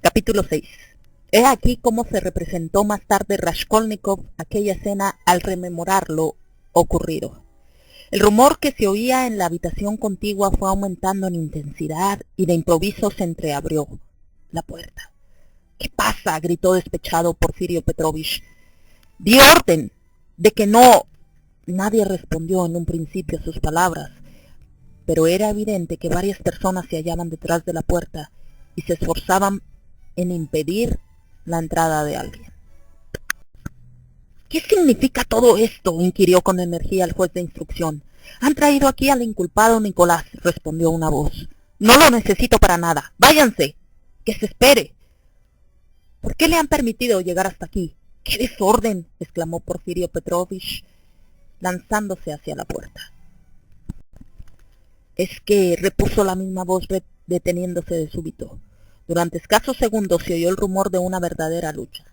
Capítulo 6. He aquí cómo se representó más tarde Raskolnikov aquella escena al rememorar lo ocurrido. El rumor que se oía en la habitación contigua fue aumentando en intensidad y de improviso se entreabrió la puerta. —¿Qué pasa? —gritó despechado Porfirio Petrovich. —¡Di orden! —De que no... Nadie respondió en un principio a sus palabras, pero era evidente que varias personas se hallaban detrás de la puerta y se esforzaban en impedir la entrada de alguien. —¿Qué significa todo esto? —inquirió con energía el juez de instrucción. —Han traído aquí al inculpado Nicolás —respondió una voz—. No lo necesito para nada. ¡Váyanse! ¡Que se espere! ¿Por qué le han permitido llegar hasta aquí? ¡Qué desorden! —exclamó Porfirio Petrovich, lanzándose hacia la puerta. —Es que —repuso la misma voz deteniéndose de súbito—, durante escasos segundos se oyó el rumor de una verdadera lucha.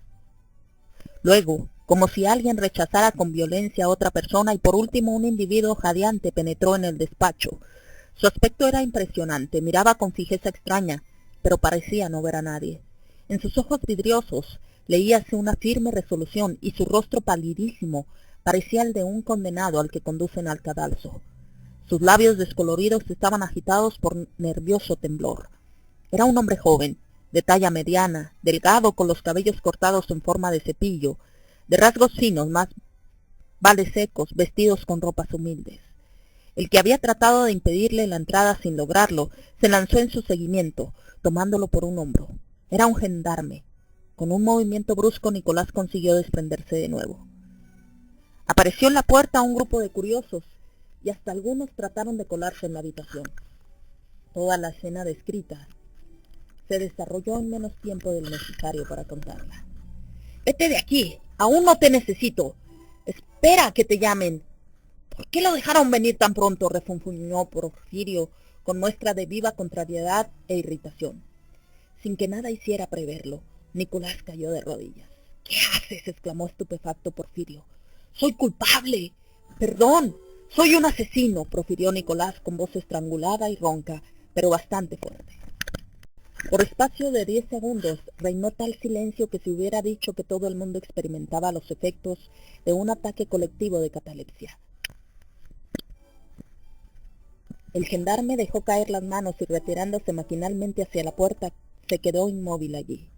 Luego, como si alguien rechazara con violencia a otra persona, y por último un individuo jadeante penetró en el despacho. Su aspecto era impresionante, miraba con fijeza extraña, pero parecía no ver a nadie. En sus ojos vidriosos leíase una firme resolución, y su rostro palidísimo parecía el de un condenado al que conducen al cadalso. Sus labios descoloridos estaban agitados por nervioso temblor. Era un hombre joven, de talla mediana, delgado, con los cabellos cortados en forma de cepillo, de rasgos finos, más vale secos, vestidos con ropas humildes. El que había tratado de impedirle la entrada sin lograrlo, se lanzó en su seguimiento, tomándolo por un hombro. Era un gendarme. Con un movimiento brusco, Nicolás consiguió desprenderse de nuevo. Apareció en la puerta un grupo de curiosos, y hasta algunos trataron de colarse en la habitación. Toda la escena descrita se desarrolló en menos tiempo del necesario para contarla. —¡Vete de aquí! ¡Aún no te necesito! ¡Espera que te llamen! —¿Por qué lo dejaron venir tan pronto? —refunfuñó Porfirio con muestra de viva contrariedad e irritación. Sin que nada hiciera preverlo, Nicolás cayó de rodillas. —¿Qué haces? —exclamó estupefacto Porfirio. —¡Soy culpable! —Perdón, soy un asesino —profirió Nicolás con voz estrangulada y ronca, pero bastante fuerte. Por espacio de 10 segundos reinó tal silencio que se hubiera dicho que todo el mundo experimentaba los efectos de un ataque colectivo de catalepsia. El gendarme dejó caer las manos y, retirándose maquinalmente hacia la puerta, se quedó inmóvil allí.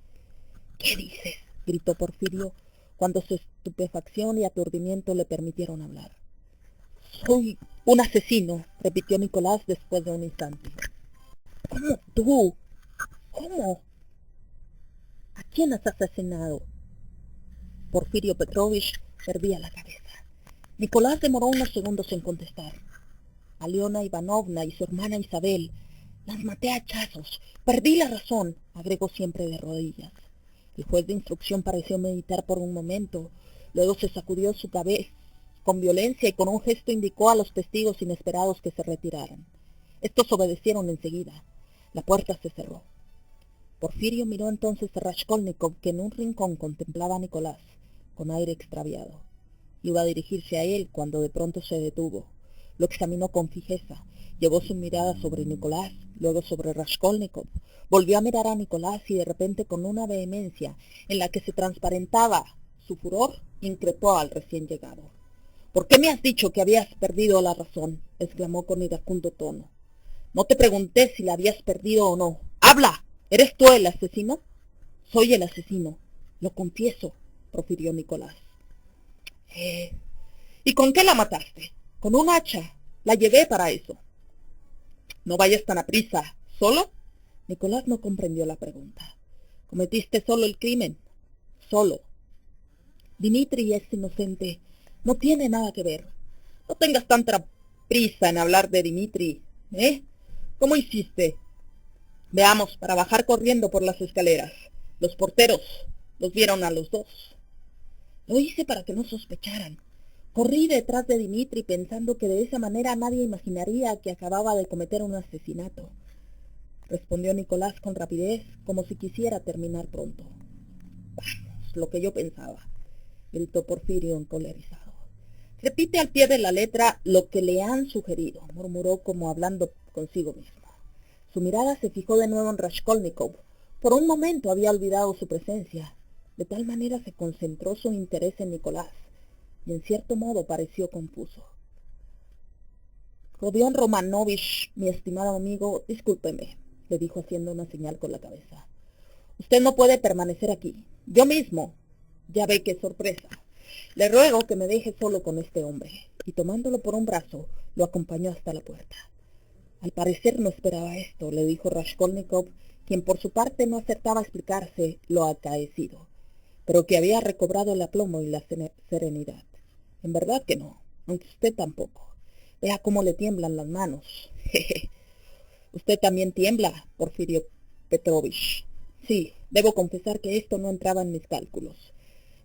—¿Qué dices? —gritó Porfirio, cuando su estupefacción y aturdimiento le permitieron hablar. —Soy un asesino —repitió Nicolás después de un instante. —¿Cómo tú? ¿Cómo? ¿A quién has asesinado? Porfirio Petrovich perdía la cabeza. Nicolás demoró unos segundos en contestar. A Leona Ivanovna y su hermana Isabel las maté a hachazos. Perdí la razón, agregó siempre de rodillas. El juez de instrucción pareció meditar por un momento. Luego se sacudió su cabeza con violencia y con un gesto indicó a los testigos inesperados que se retiraran. Estos obedecieron enseguida. La puerta se cerró. Porfirio miró entonces a Raskolnikov, que en un rincón contemplaba a Nicolás, con aire extraviado. Iba a dirigirse a él cuando de pronto se detuvo. Lo examinó con fijeza. Llevó su mirada sobre Nicolás, luego sobre Raskolnikov. Volvió a mirar a Nicolás y de repente, con una vehemencia en la que se transparentaba su furor, increpó al recién llegado. —¿Por qué me has dicho que habías perdido la razón? —exclamó con iracundo tono. —No te pregunté si la habías perdido o no. ¡Habla! ¿Eres tú el asesino? —Soy el asesino, lo confieso —profirió Nicolás. ¿Y con qué la mataste? —Con un hacha. La llevé para eso. —No vayas tan aprisa. ¿Solo? Nicolás no comprendió la pregunta. —¿Cometiste solo el crimen? —Solo. —Dimitri es inocente. No tiene nada que ver. No tengas tanta prisa en hablar de Dimitri. ¿Cómo hiciste? Veamos, para bajar corriendo por las escaleras. Los porteros los vieron a los dos. Lo hice para que no sospecharan. Corrí detrás de Dimitri pensando que de esa manera nadie imaginaría que acababa de cometer un asesinato. Respondió Nicolás con rapidez, como si quisiera terminar pronto. Vamos, lo que yo pensaba, gritó Porfirio encolerizado. Repite al pie de la letra lo que le han sugerido, murmuró como hablando consigo mismo. Su mirada se fijó de nuevo en Raskolnikov, Por un momento había olvidado su presencia. De tal manera se concentró su interés en Nicolás, y en cierto modo pareció confuso. Rodion Romanovich, mi estimado amigo, discúlpeme, le dijo haciendo una señal con la cabeza. Usted no puede permanecer aquí. Yo mismo. Ya ve qué sorpresa. Le ruego que me deje solo con este hombre. Y tomándolo por un brazo, lo acompañó hasta la puerta. Al parecer no esperaba esto, le dijo Raskolnikov, quien por su parte no acertaba a explicarse lo acaecido, pero que había recobrado el aplomo y la serenidad. En verdad que no, aunque usted tampoco. Vea cómo le tiemblan las manos. Jeje. Usted también tiembla, Porfirio Petrovich. Sí, debo confesar que esto no entraba en mis cálculos.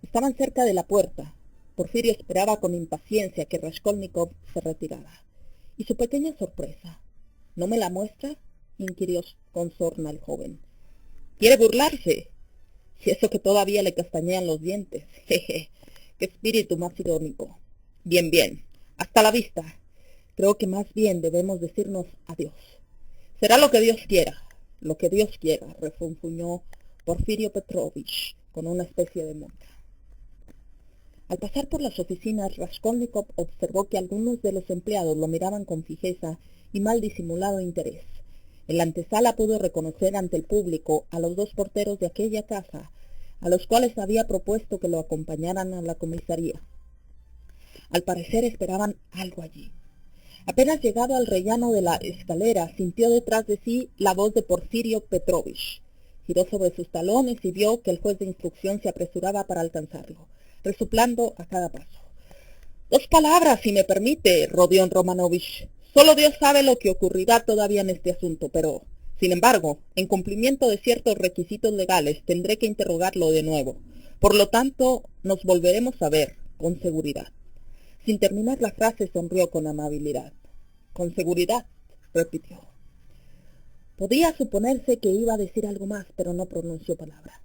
Estaban cerca de la puerta. Porfirio esperaba con impaciencia que Raskolnikov se retirara. ¿Y su pequeña sorpresa? ¿No me la muestra?, inquirió con sorna el joven. ¿Quiere burlarse? Y eso que todavía le castañean los dientes. Jeje, qué espíritu más irónico. Bien, bien. Hasta la vista. Creo que más bien debemos decirnos adiós. Será lo que Dios quiera. Lo que Dios quiera, refunfuñó Porfirio Petrovich con una especie de mueca. Al pasar por las oficinas, Raskolnikov observó que algunos de los empleados lo miraban con fijeza y mal disimulado interés. En la antesala pudo reconocer ante el público a los dos porteros de aquella casa, a los cuales había propuesto que lo acompañaran a la comisaría. Al parecer esperaban algo allí. Apenas llegado al rellano de la escalera, sintió detrás de sí la voz de Porfirio Petrovich. Giró sobre sus talones y vio que el juez de instrucción se apresuraba para alcanzarlo, resoplando a cada paso. Dos palabras, si me permite, Rodion Romanovich. Solo Dios sabe lo que ocurrirá todavía en este asunto, pero, sin embargo, en cumplimiento de ciertos requisitos legales, tendré que interrogarlo de nuevo. Por lo tanto, nos volveremos a ver, con seguridad. Sin terminar la frase, sonrió con amabilidad. Con seguridad, repitió. Podía suponerse que iba a decir algo más, pero no pronunció palabra.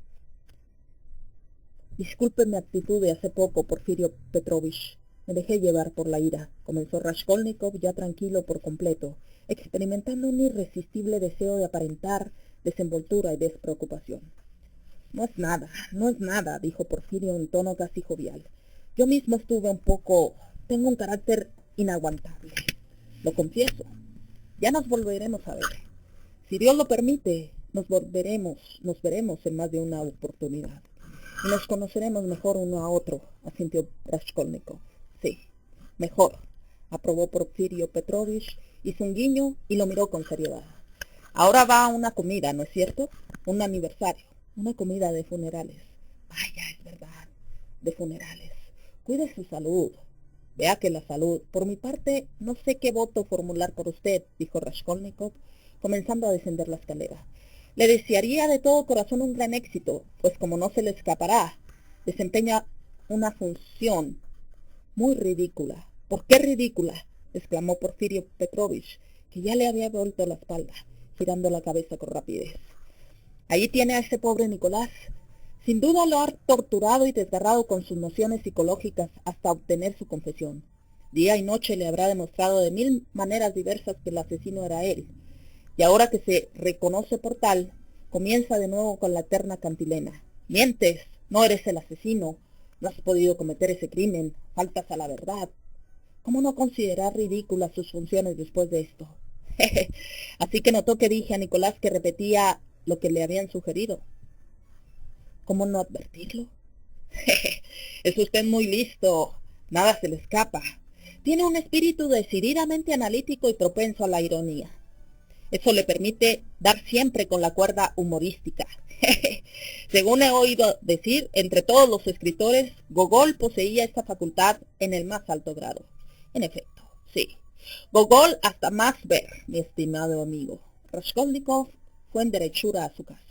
Disculpe mi actitud de hace poco, Porfirio Petrovich. Me dejé llevar por la ira, comenzó Raskolnikov ya tranquilo por completo, experimentando un irresistible deseo de aparentar desenvoltura y despreocupación. No es nada, dijo Porfirio en tono casi jovial. Yo mismo estuve un poco... Tengo un carácter inaguantable. Lo confieso. Ya nos volveremos a ver. Si Dios lo permite, nos veremos en más de una oportunidad. Y nos conoceremos mejor uno a otro, asintió Raskolnikov. Sí, mejor, aprobó Porfirio Petrovich, hizo un guiño y lo miró con seriedad. Ahora va a una comida, ¿no es cierto? Un aniversario, una comida de funerales. Vaya, es verdad, de funerales. Cuide su salud. Vea que la salud. Por mi parte, no sé qué voto formular por usted, dijo Raskolnikov, comenzando a descender la escalera. Le desearía de todo corazón un gran éxito, pues como no se le escapará, desempeña una función muy ridícula. ¿Por qué ridícula?, exclamó Porfirio Petrovich, que ya le había vuelto la espalda, girando la cabeza con rapidez. Allí tiene a ese pobre Nicolás. Sin duda lo ha torturado y desgarrado con sus nociones psicológicas hasta obtener su confesión. Día y noche le habrá demostrado de 1000 maneras diversas que el asesino era él. Y ahora que se reconoce por tal, comienza de nuevo con la eterna cantilena. Mientes, no eres el asesino, no has podido cometer ese crimen, faltas a la verdad. ¿Cómo no considerar ridículas sus funciones después de esto? Así que notó que dije a Nicolás que repetía lo que le habían sugerido. ¿Cómo no advertirlo? Es usted muy listo, nada se le escapa. Tiene un espíritu decididamente analítico y propenso a la ironía. Eso le permite dar siempre con la cuerda humorística. Según he oído decir, entre todos los escritores, Gogol poseía esta facultad en el más alto grado. En efecto, sí. Gogol hasta más ver, mi estimado amigo. Raskolnikov fue en derechura a su casa.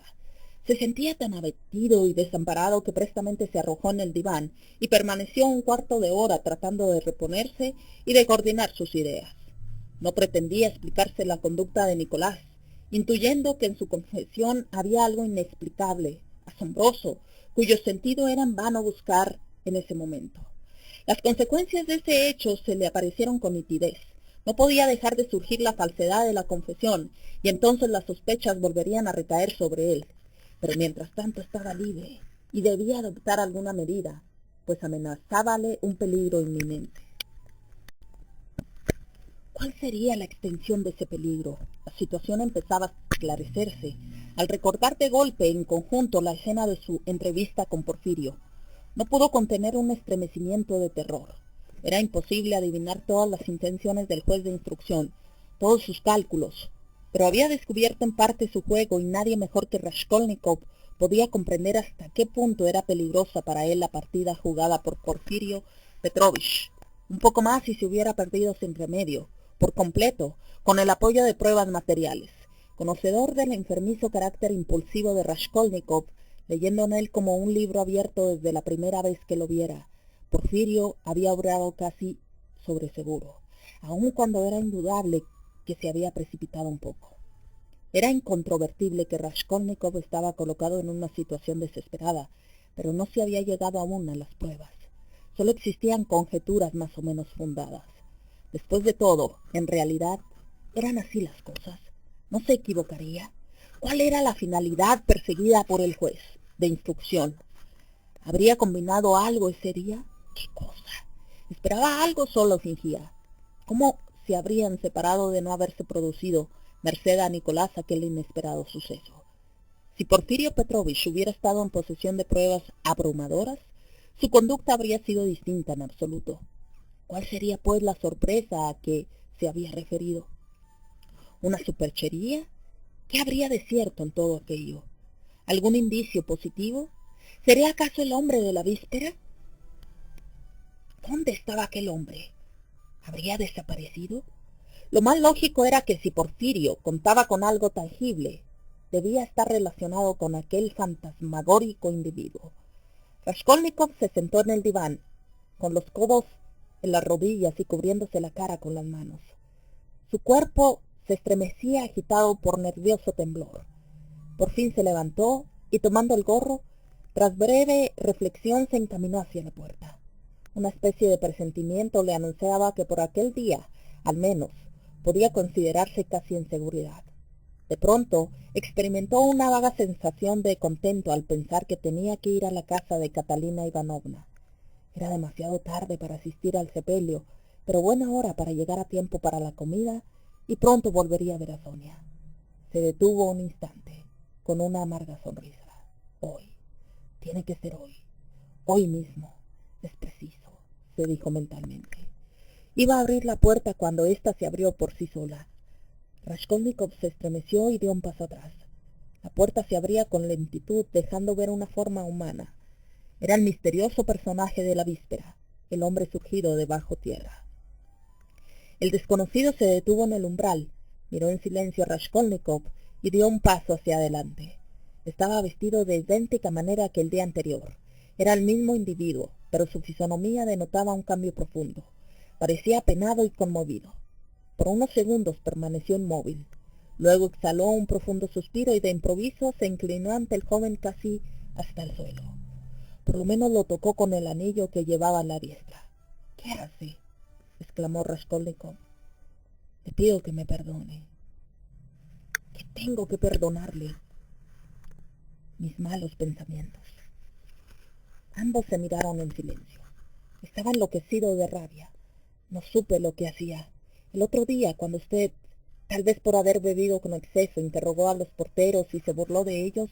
Se sentía tan abatido y desamparado que prestamente se arrojó en el diván y permaneció un cuarto de hora tratando de reponerse y de coordinar sus ideas. No pretendía explicarse la conducta de Nicolás, intuyendo que en su confesión había algo inexplicable, asombroso, cuyo sentido era en vano buscar en ese momento. Las consecuencias de ese hecho se le aparecieron con nitidez. No podía dejar de surgir la falsedad de la confesión, y entonces las sospechas volverían a recaer sobre él. pero mientras tanto estaba libre y debía adoptar alguna medida, pues amenazábale un peligro inminente. ¿Cuál sería la extensión de ese peligro? La situación empezaba a esclarecerse al recordar de golpe en conjunto la escena de su entrevista con Porfirio. No pudo contener un estremecimiento de terror. Era imposible adivinar todas las intenciones del juez de instrucción, todos sus cálculos, pero había descubierto en parte su juego y nadie mejor que Raskolnikov podía comprender hasta qué punto era peligrosa para él la partida jugada por Porfirio Petrovich. Un poco más y se hubiera perdido sin remedio, por completo, con el apoyo de pruebas materiales. Conocedor del enfermizo carácter impulsivo de Raskolnikov, leyendo en él como un libro abierto desde la primera vez que lo viera, Porfirio había obrado casi sobre seguro, aun cuando era indudable que se había precipitado un poco. Era incontrovertible que Raskolnikov estaba colocado en una situación desesperada, pero no se había llegado aún a las pruebas. Solo existían conjeturas más o menos fundadas. Después de todo, en realidad, ¿eran así las cosas? ¿No se equivocaría? ¿Cuál era la finalidad perseguida por el juez de instrucción? ¿Habría combinado algo ese día? ¿Qué cosa? ¿Esperaba algo? Solo fingía. ¿Cómo se habrían separado de no haberse producido, merced a Nicolás, aquel inesperado suceso? Si Porfirio Petrovich hubiera estado en posesión de pruebas abrumadoras, su conducta habría sido distinta en absoluto. ¿Cuál sería, pues, la sorpresa a que se había referido? ¿Una superchería? ¿Qué habría de cierto en todo aquello? ¿Algún indicio positivo? ¿Sería acaso el hombre de la víspera? ¿Dónde estaba aquel hombre? ¿Habría desaparecido? Lo más lógico era que si Porfirio contaba con algo tangible, debía estar relacionado con aquel fantasmagórico individuo. Raskolnikov se sentó en el diván, con los codos en las rodillas y cubriéndose la cara con las manos. Su cuerpo se estremecía agitado por nervioso temblor. Por fin se levantó y, tomando el gorro, tras breve reflexión se encaminó hacia la puerta. Una especie de presentimiento le anunciaba que por aquel día, al menos, podía considerarse casi en seguridad. De pronto, experimentó una vaga sensación de contento al pensar que tenía que ir a la casa de Catalina Ivanovna. Era demasiado tarde para asistir al sepelio, pero buena hora para llegar a tiempo para la comida, y pronto volvería a ver a Sonia. Se detuvo un instante, con una amarga sonrisa. Hoy, tiene que ser hoy, hoy mismo, es preciso, se dijo mentalmente. Iba a abrir la puerta cuando ésta se abrió por sí sola. Raskolnikov se estremeció y dio un paso atrás. La puerta se abría con lentitud, dejando ver una forma humana. Era el misterioso personaje de la víspera, el hombre surgido de bajo tierra. El desconocido se detuvo en el umbral, miró en silencio a Raskolnikov y dio un paso hacia adelante. Estaba vestido de idéntica manera que el día anterior. Era el mismo individuo, pero su fisonomía denotaba un cambio profundo. Parecía apenado y conmovido. Por unos segundos permaneció inmóvil. Luego exhaló un profundo suspiro y de improviso se inclinó ante el joven casi hasta el suelo. Por lo menos lo tocó con el anillo que llevaba en la diestra. ¿Qué hace?, exclamó Raskolnikov. Le pido que me perdone. ¿Qué tengo que perdonarle? Mis malos pensamientos. Ambos se miraron en silencio. Estaba enloquecido de rabia. No supe lo que hacía. El otro día, cuando usted, tal vez por haber bebido con exceso, interrogó a los porteros y se burló de ellos,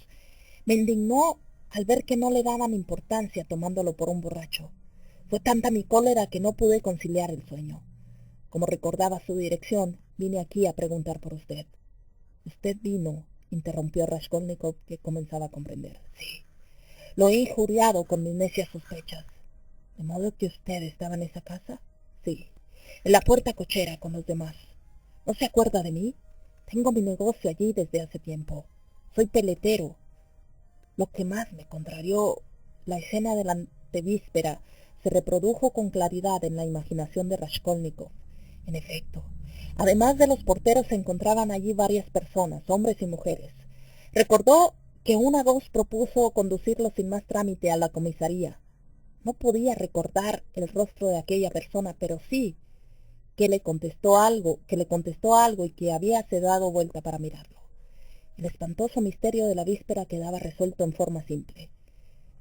me indignó al ver que no le daban importancia tomándolo por un borracho. Fue tanta mi cólera que no pude conciliar el sueño. Como recordaba su dirección, vine aquí a preguntar por usted. Usted vino, interrumpió Raskolnikov, que comenzaba a comprender. Sí, lo he injuriado con mis necias sospechas. ¿De modo que usted estaba en esa casa? Sí, en la puerta cochera con los demás. ¿No se acuerda de mí? Tengo mi negocio allí desde hace tiempo. Soy peletero. Lo que más me contrarió, la escena de la antevíspera, se reprodujo con claridad en la imaginación de Raskolnikov. En efecto, además de los porteros se encontraban allí varias personas, hombres y mujeres. Recordó que una voz propuso conducirlo sin más trámite a la comisaría. No podía recordar el rostro de aquella persona, pero sí que le contestó algo y que había dado vuelta para mirarlo. El espantoso misterio de la víspera quedaba resuelto en forma simple.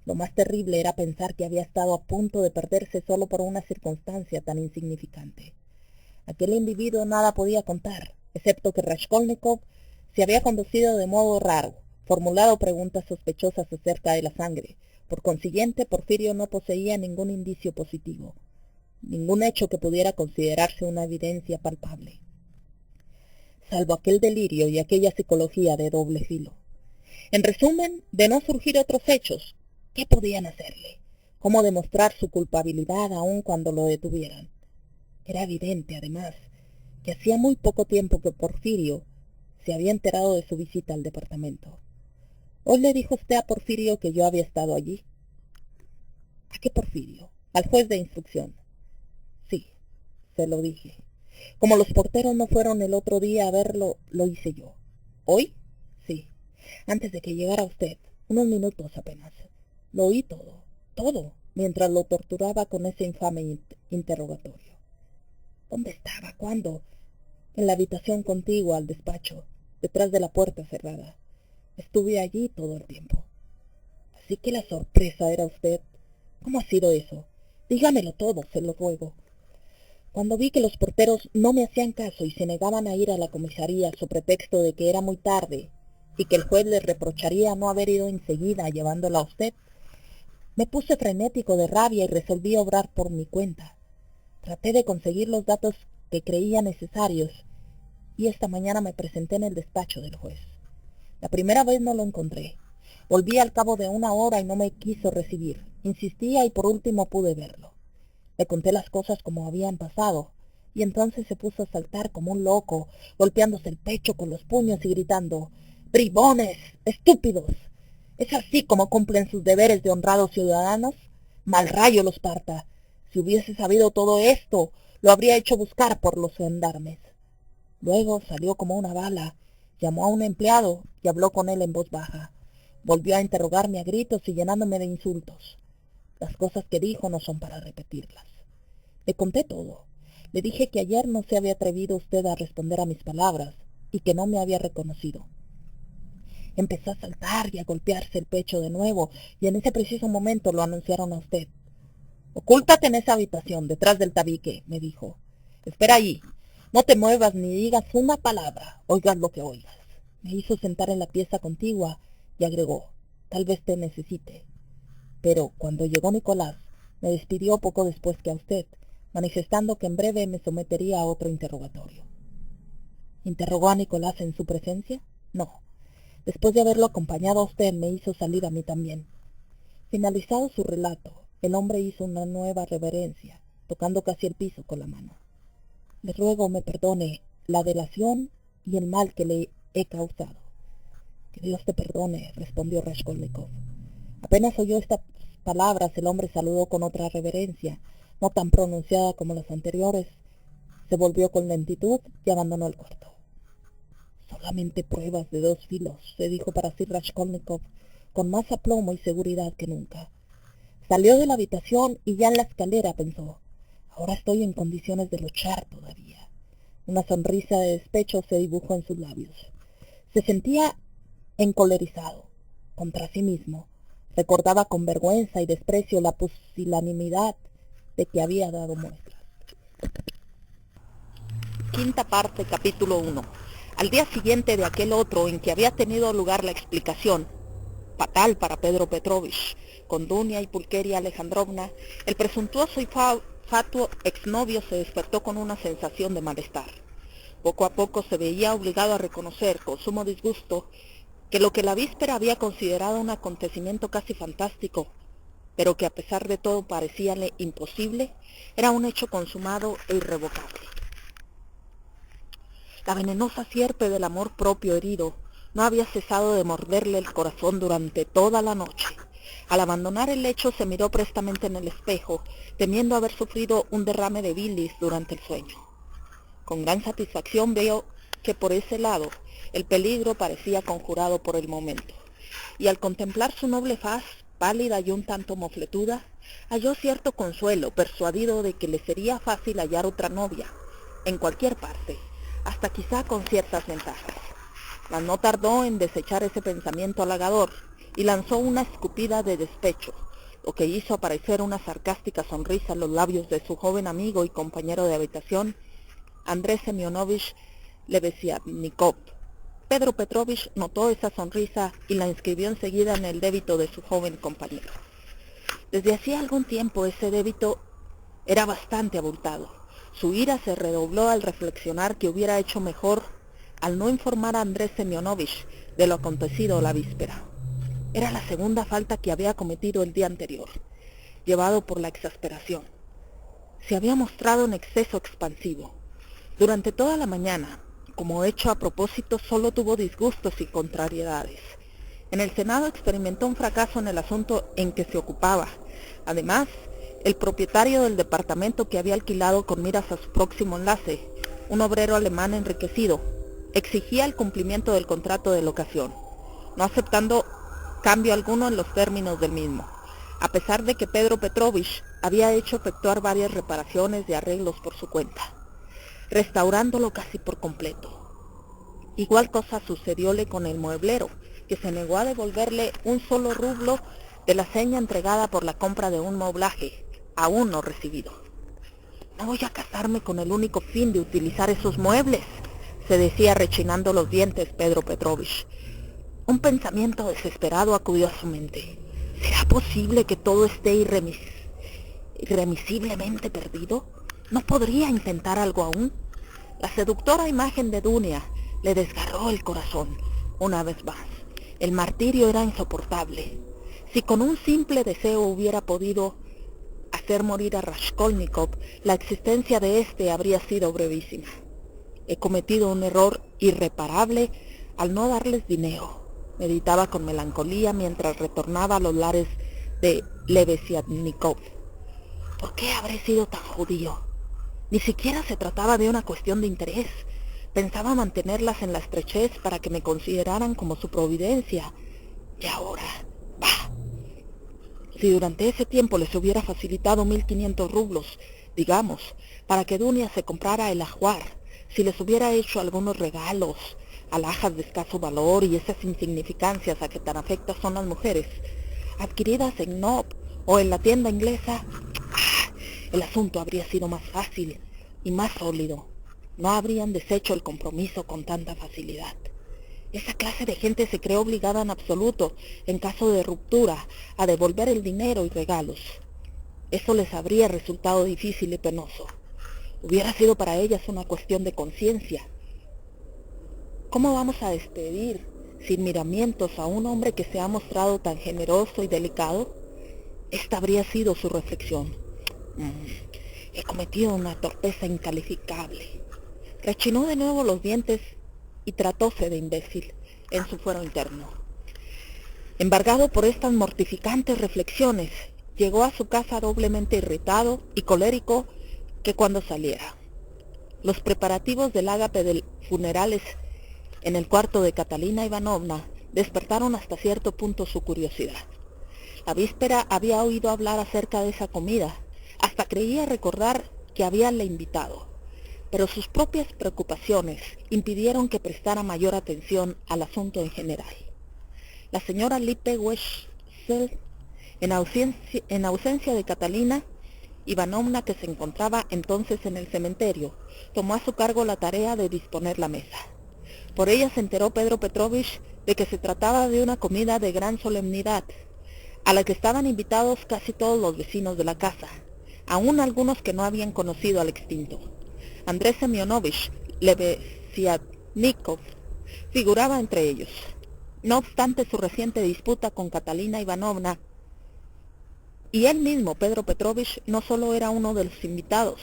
Lo más terrible era pensar que había estado a punto de perderse solo por una circunstancia tan insignificante. Aquel individuo nada podía contar, excepto que Raskolnikov se había conducido de modo raro, formulado preguntas sospechosas acerca de la sangre. Por consiguiente, Porfirio no poseía ningún indicio positivo, ningún hecho que pudiera considerarse una evidencia palpable, salvo aquel delirio y aquella psicología de doble filo. En resumen, de no surgir otros hechos, ¿qué podían hacerle? ¿Cómo demostrar su culpabilidad aun cuando lo detuvieran? Era evidente, además, que hacía muy poco tiempo que Porfirio se había enterado de su visita al departamento. ¿Hoy le dijo usted a Porfirio que yo había estado allí? ¿A qué Porfirio? Al juez de instrucción. Sí, se lo dije. Como los porteros no fueron el otro día a verlo, lo hice yo. ¿Hoy? Sí. Antes de que llegara usted, unos minutos apenas. Lo oí todo, mientras lo torturaba con ese infame interrogatorio. ¿Dónde estaba? ¿Cuándo? En la habitación contigua al despacho, detrás de la puerta cerrada. Estuve allí todo el tiempo. Así que la sorpresa era usted. ¿Cómo ha sido eso? Dígamelo todo, se lo ruego. Cuando vi que los porteros no me hacían caso y se negaban a ir a la comisaría sobre pretexto de que era muy tarde y que el juez les reprocharía no haber ido enseguida llevándola a usted, me puse frenético de rabia y resolví obrar por mi cuenta. Traté de conseguir los datos que creía necesarios y esta mañana me presenté en el despacho del juez. La primera vez no lo encontré. Volví al cabo de una hora y no me quiso recibir. Insistía y por último pude verlo. Le conté las cosas como habían pasado, y entonces se puso a saltar como un loco, golpeándose el pecho con los puños y gritando: «¡Bribones! ¡Estúpidos! ¿Es así como cumplen sus deberes de honrados ciudadanos? ¡Mal rayo los parta! Si hubiese sabido todo esto, lo habría hecho buscar por los gendarmes». Luego salió como una bala, llamó a un empleado y habló con él en voz baja. Volvió a interrogarme a gritos y llenándome de insultos. Las cosas que dijo no son para repetirlas. Le conté todo. Le dije que ayer no se había atrevido usted a responder a mis palabras y que no me había reconocido. Empezó a saltar y a golpearse el pecho de nuevo, y en ese preciso momento lo anunciaron a usted. «Ocúltate en esa habitación, detrás del tabique», me dijo. «Espera allí. No te muevas ni digas una palabra, oigas lo que oigas». Me hizo sentar en la pieza contigua y agregó: «Tal vez te necesite». Pero cuando llegó Nicolás, me despidió poco después que a usted, manifestando que en breve me sometería a otro interrogatorio. ¿Interrogó a Nicolás en su presencia? No. Después de haberlo acompañado a usted, me hizo salir a mí también. Finalizado su relato, el hombre hizo una nueva reverencia, tocando casi el piso con la mano. «Le ruego me perdone la delación y el mal que le he causado». «Que Dios te perdone», respondió Raskolnikov. Apenas oyó estas palabras, el hombre saludó con otra reverencia, no tan pronunciada como las anteriores. Se volvió con lentitud y abandonó el cuarto. «Solamente pruebas de dos filos», se dijo para sí Raskolnikov, con más aplomo y seguridad que nunca. Salió de la habitación y ya en la escalera pensó: «Ahora estoy en condiciones de luchar todavía». Una sonrisa de despecho se dibujó en sus labios. Se sentía encolerizado contra sí mismo. Recordaba con vergüenza y desprecio la pusilanimidad de que había dado muestras. Quinta parte, capítulo 1. Al día siguiente de aquel otro en que había tenido lugar la explicación, fatal para Pedro Petrovich, con Dunia y Pulqueria Alejandrovna, el presuntuoso y fatuo exnovio se despertó con una sensación de malestar. Poco a poco se veía obligado a reconocer, con sumo disgusto, que lo que la víspera había considerado un acontecimiento casi fantástico, pero que a pesar de todo parecíale imposible, era un hecho consumado e irrevocable. La venenosa sierpe del amor propio herido no había cesado de morderle el corazón durante toda la noche. Al abandonar el lecho se miró prestamente en el espejo, temiendo haber sufrido un derrame de bilis durante el sueño. Con gran satisfacción vio que por ese lado el peligro parecía conjurado por el momento, y al contemplar su noble faz, pálida y un tanto mofletuda, halló cierto consuelo, persuadido de que le sería fácil hallar otra novia, en cualquier parte, hasta quizá con ciertas ventajas. mas no tardó en desechar ese pensamiento halagador y lanzó una escupida de despecho, lo que hizo aparecer una sarcástica sonrisa en los labios de su joven amigo y compañero de habitación, Andrés Semyonovich Lebeziatnikov. Pedro Petrovich notó esa sonrisa y la inscribió enseguida en el débito de su joven compañero. Desde hacía algún tiempo ese débito era bastante abultado. Su ira se redobló al reflexionar que hubiera hecho mejor al no informar a Andrés Semyonovich de lo acontecido la víspera. Era la segunda falta que había cometido el día anterior, llevado por la exasperación. Se había mostrado en exceso expansivo. Durante toda la mañana, como hecho a propósito, solo tuvo disgustos y contrariedades. En el Senado experimentó un fracaso en el asunto en que se ocupaba. Además, el propietario del departamento que había alquilado con miras a su próximo enlace, un obrero alemán enriquecido, exigía el cumplimiento del contrato de locación, no aceptando cambio alguno en los términos del mismo, a pesar de que Pedro Petrovich había hecho efectuar varias reparaciones y arreglos por su cuenta, restaurándolo casi por completo. Igual cosa sucedióle con el mueblero, que se negó a devolverle un solo rublo de la seña entregada por la compra de un moblaje, aún no recibido. No voy a casarme con el único fin de utilizar esos muebles, se decía rechinando los dientes Pedro Petrovich. Un pensamiento desesperado acudió a su mente. ¿Será posible que todo esté irremisiblemente perdido? ¿No podría intentar algo aún? La seductora imagen de Dunia le desgarró el corazón una vez más. El martirio era insoportable. Si con un simple deseo hubiera podido hacer morir a Raskolnikov, la existencia de éste habría sido brevísima. He cometido un error irreparable al no darles dinero, meditaba con melancolía mientras retornaba a los lares de Lebeziatnikov. ¿Por qué habré sido tan judío? Ni siquiera se trataba de una cuestión de interés. Pensaba mantenerlas en la estrechez para que me consideraran como su providencia. Y ahora, bah. Si durante ese tiempo les hubiera facilitado 1.500 rublos, digamos, para que Dunia se comprara el ajuar, si les hubiera hecho algunos regalos, alhajas de escaso valor y esas insignificancias a que tan afectas son las mujeres, adquiridas en Nob o en la tienda inglesa, el asunto habría sido más fácil y más sólido. No habrían deshecho el compromiso con tanta facilidad. Esa clase de gente se cree obligada en absoluto, en caso de ruptura, a devolver el dinero y regalos. Eso les habría resultado difícil y penoso. Hubiera sido para ellas una cuestión de conciencia. ¿Cómo vamos a despedir, sin miramientos, a un hombre que se ha mostrado tan generoso y delicado? Esta habría sido su reflexión. He cometido una torpeza incalificable. Rechinó de nuevo los dientes y tratóse de imbécil en su fuero interno. Embargado por estas mortificantes reflexiones, llegó a su casa doblemente irritado y colérico que cuando saliera. Los preparativos del ágape de funerales en el cuarto de Catalina Ivanovna despertaron hasta cierto punto su curiosidad. La víspera había oído hablar acerca de esa comida, hasta creía recordar que habíanle invitado, pero sus propias preocupaciones impidieron que prestara mayor atención al asunto en general. La señora Lippe Wechsel, en ausencia de Catalina Ivanovna, que se encontraba entonces en el cementerio, tomó a su cargo la tarea de disponer la mesa. Por ella se enteró Pedro Petrovich de que se trataba de una comida de gran solemnidad, a la que estaban invitados casi todos los vecinos de la casa, aun algunos que no habían conocido al extinto. Andrés Semyonovich Lebeziatnikov figuraba entre ellos. No obstante su reciente disputa con Catalina Ivanovna, y él mismo, Pedro Petrovich, no solo era uno de los invitados,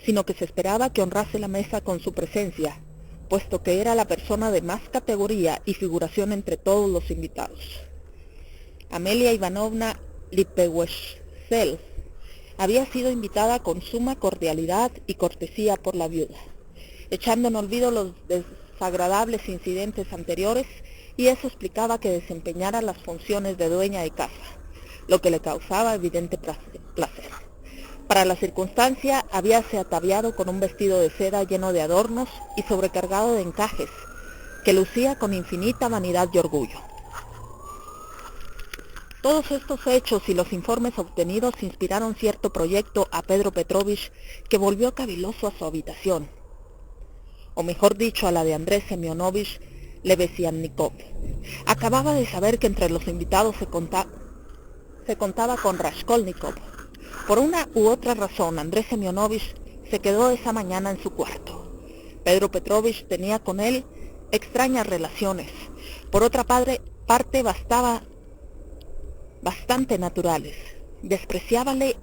sino que se esperaba que honrase la mesa con su presencia, puesto que era la persona de más categoría y figuración entre todos los invitados. Amelia Ivanovna Lippewechsel había sido invitada con suma cordialidad y cortesía por la viuda, echando en olvido los desagradables incidentes anteriores, y eso explicaba que desempeñara las funciones de dueña de casa, lo que le causaba evidente placer. Para la circunstancia habíase ataviado con un vestido de seda lleno de adornos y sobrecargado de encajes, que lucía con infinita vanidad y orgullo. Todos estos hechos y los informes obtenidos inspiraron cierto proyecto a Pedro Petrovich, que volvió caviloso a su habitación, o mejor dicho, a la de Andrés Semyonovich Lebeziatnikov. Acababa de saber que entre los invitados se contaba con Raskolnikov. Por una u otra razón, Andrés Semyonovich se quedó esa mañana en su cuarto. Pedro Petrovich tenía con él extrañas relaciones, por otra parte bastante naturales. Despreciábale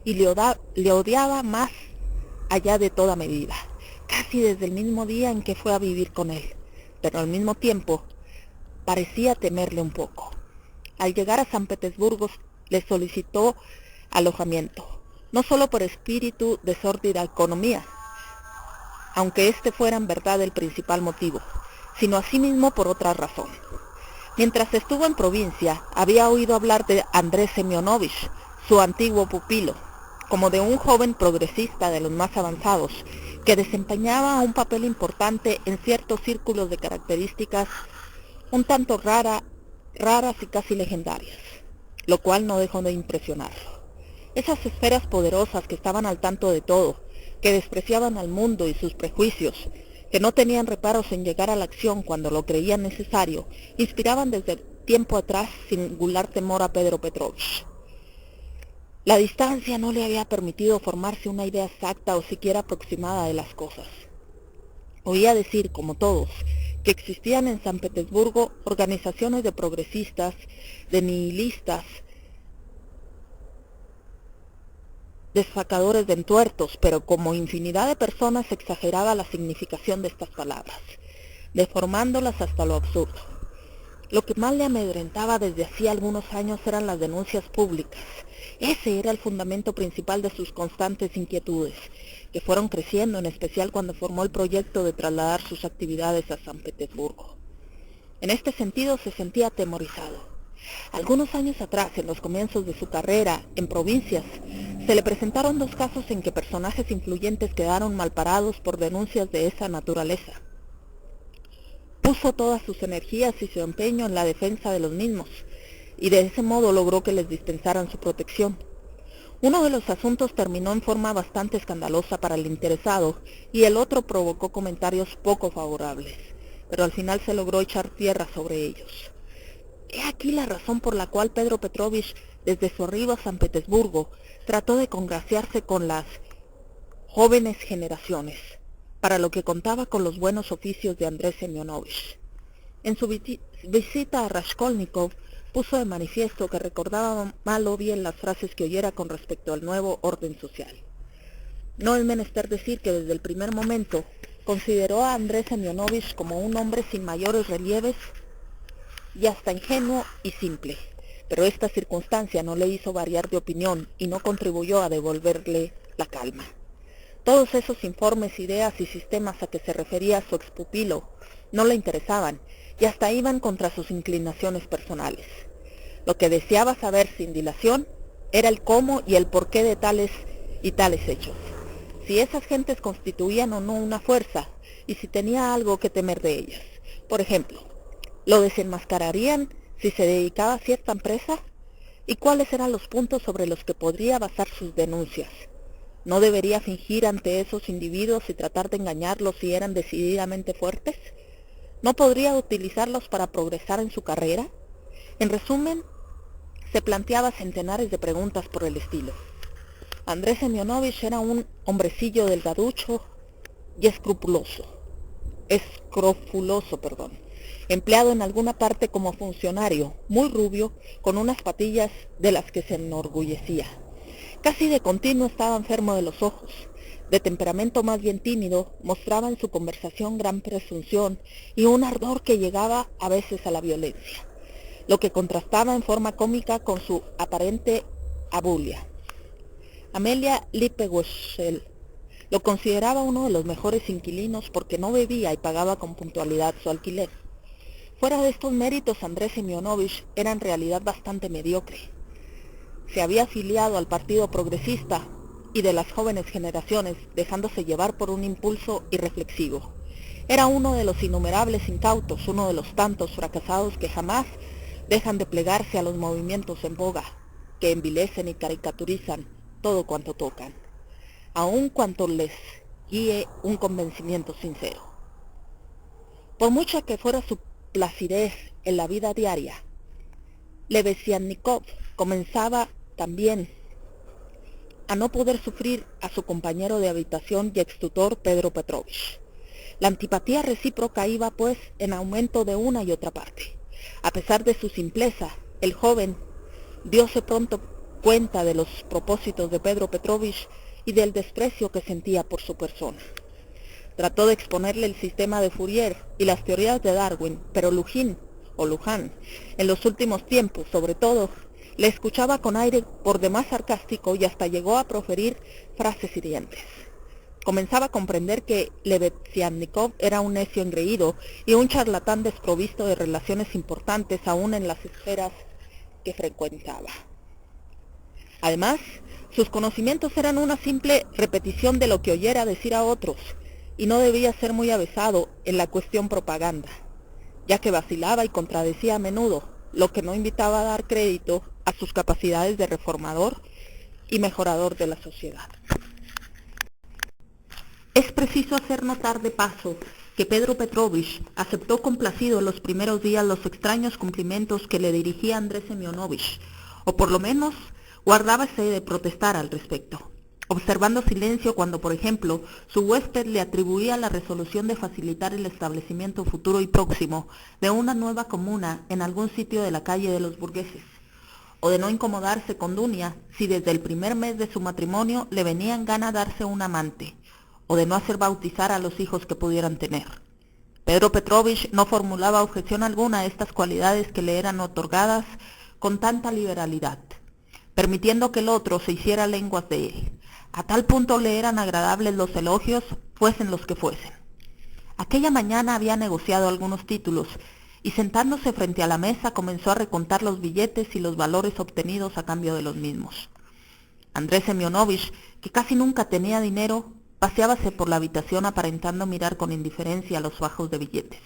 y le odiaba más allá de toda medida, casi desde el mismo día en que fue a vivir con él, pero al mismo tiempo parecía temerle un poco. Al llegar a San Petersburgo le solicitó alojamiento, no solo por espíritu de sórdida economía, aunque este fuera en verdad el principal motivo, sino asimismo por otra razón. Mientras estuvo en provincia, había oído hablar de Andrés Semyonovich, su antiguo pupilo, como de un joven progresista de los más avanzados, que desempeñaba un papel importante en ciertos círculos de características un tanto raras y casi legendarias, lo cual no dejó de impresionarlo. Esas esferas poderosas que estaban al tanto de todo, que despreciaban al mundo y sus prejuicios, que no tenían reparos en llegar a la acción cuando lo creían necesario, inspiraban desde tiempo atrás singular temor a Pedro Petrovich. La distancia no le había permitido formarse una idea exacta o siquiera aproximada de las cosas. Oía decir, como todos, que existían en San Petersburgo organizaciones de progresistas, de nihilistas, desfacadores de entuertos, pero como infinidad de personas exageraba la significación de estas palabras, deformándolas hasta lo absurdo. Lo que más le amedrentaba desde hacía algunos años eran las denuncias públicas. Ese era el fundamento principal de sus constantes inquietudes, que fueron creciendo, en especial cuando formó el proyecto de trasladar sus actividades a San Petersburgo. En este sentido se sentía atemorizado. Algunos años atrás, en los comienzos de su carrera en provincias, se le presentaron dos casos en que personajes influyentes quedaron malparados por denuncias de esa naturaleza. Puso todas sus energías y su empeño en la defensa de los mismos, y de ese modo logró que les dispensaran su protección. Uno de los asuntos terminó en forma bastante escandalosa para el interesado, y el otro provocó comentarios poco favorables, pero al final se logró echar tierra sobre ellos. He aquí la razón por la cual Pedro Petrovich, desde su arribo a San Petersburgo, trató de congraciarse con las jóvenes generaciones, para lo que contaba con los buenos oficios de Andrés Semyonovich. En su visita a Raskolnikov, puso de manifiesto que recordaba mal o bien las frases que oyera con respecto al nuevo orden social. No es menester decir que desde el primer momento consideró a Andrés Semyonovich como un hombre sin mayores relieves y hasta ingenuo y simple, pero esta circunstancia no le hizo variar de opinión y no contribuyó a devolverle la calma. Todos esos informes, ideas y sistemas a que se refería su expupilo no le interesaban y hasta iban contra sus inclinaciones personales. Lo que deseaba saber sin dilación era el cómo y el porqué de tales y tales hechos, si esas gentes constituían o no una fuerza y si tenía algo que temer de ellas. Por ejemplo, ¿lo desenmascararían si se dedicaba a cierta empresa? ¿Y cuáles eran los puntos sobre los que podría basar sus denuncias? ¿No debería fingir ante esos individuos y tratar de engañarlos si eran decididamente fuertes? ¿No podría utilizarlos para progresar en su carrera? En resumen, se planteaba centenares de preguntas por el estilo. Andrés Semyonovich era un hombrecillo delgaducho y escrupuloso, empleado en alguna parte como funcionario, muy rubio, con unas patillas de las que se enorgullecía. Casi de continuo estaba enfermo de los ojos. De temperamento más bien tímido, mostraba en su conversación gran presunción y un ardor que llegaba a veces a la violencia, lo que contrastaba en forma cómica con su aparente abulia. Amelia Lippewechsel lo consideraba uno de los mejores inquilinos porque no bebía y pagaba con puntualidad su alquiler. Fuera de estos méritos, Andrés Semyonovich era en realidad bastante mediocre. Se había afiliado al Partido Progresista y de las jóvenes generaciones, dejándose llevar por un impulso irreflexivo. Era uno de los innumerables incautos, uno de los tantos fracasados que jamás dejan de plegarse a los movimientos en boga, que envilecen y caricaturizan todo cuanto tocan, aun cuanto les guíe un convencimiento sincero. Por mucha que fuera su placidez en la vida diaria, Lebeziatnikov comenzaba también a no poder sufrir a su compañero de habitación y extutor Pedro Petrovich. La antipatía recíproca iba, pues, en aumento de una y otra parte. A pesar de su simpleza, el joven dióse pronto cuenta de los propósitos de Pedro Petrovich y del desprecio que sentía por su persona. Trató de exponerle el sistema de Fourier y las teorías de Darwin, pero Luhín, en los últimos tiempos, sobre todo, le escuchaba con aire por demás sarcástico y hasta llegó a proferir frases hirientes. Comenzaba a comprender que Lebeziatnikov era un necio engreído y un charlatán desprovisto de relaciones importantes aún en las esferas que frecuentaba. Además, sus conocimientos eran una simple repetición de lo que oyera decir a otros, y no debía ser muy avesado en la cuestión propaganda, ya que vacilaba y contradecía a menudo, lo que no invitaba a dar crédito a sus capacidades de reformador y mejorador de la sociedad. Es preciso hacer notar de paso que Pedro Petrovich aceptó complacido en los primeros días los extraños cumplimientos que le dirigía Andrés Semyonovich, o por lo menos guardábase de protestar al respecto, observando silencio cuando, por ejemplo, su huésped le atribuía la resolución de facilitar el establecimiento futuro y próximo de una nueva comuna en algún sitio de la calle de los burgueses, o de no incomodarse con Dunia si desde el primer mes de su matrimonio le venía en gana darse un amante, o de no hacer bautizar a los hijos que pudieran tener. Pedro Petrovich no formulaba objeción alguna a estas cualidades que le eran otorgadas con tanta liberalidad, permitiendo que el otro se hiciera lenguas de él. A tal punto le eran agradables los elogios, fuesen los que fuesen. Aquella mañana había negociado algunos títulos y sentándose frente a la mesa comenzó a recontar los billetes y los valores obtenidos a cambio de los mismos. Andrés Semyonovich, que casi nunca tenía dinero, paseábase por la habitación aparentando mirar con indiferencia los fajos de billetes.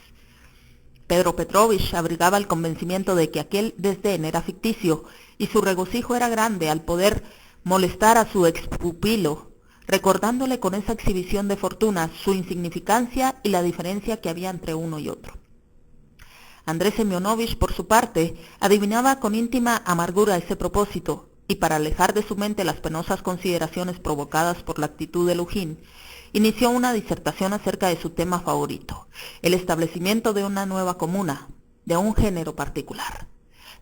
Pedro Petrovich abrigaba el convencimiento de que aquel desdén era ficticio y su regocijo era grande al poder molestar a su expupilo, recordándole con esa exhibición de fortuna su insignificancia y la diferencia que había entre uno y otro. Andrés Semyonovich, por su parte, adivinaba con íntima amargura ese propósito, y para alejar de su mente las penosas consideraciones provocadas por la actitud de Luhín, inició una disertación acerca de su tema favorito, el establecimiento de una nueva comuna, de un género particular.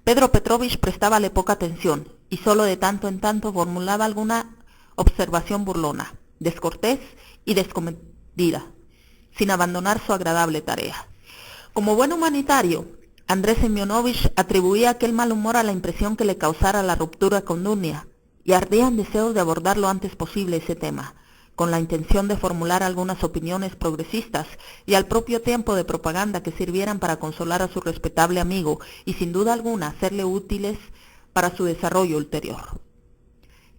Pedro Petrovich prestábale poca atención, y sólo de tanto en tanto formulaba alguna observación burlona, descortés y descomedida, sin abandonar su agradable tarea. Como buen humanitario, Andrés Semyonovich atribuía aquel mal humor a la impresión que le causara la ruptura con Dunia, y ardía en deseos de abordar lo antes posible ese tema, con la intención de formular algunas opiniones progresistas y al propio tiempo de propaganda que sirvieran para consolar a su respetable amigo y sin duda alguna hacerle útiles para su desarrollo ulterior.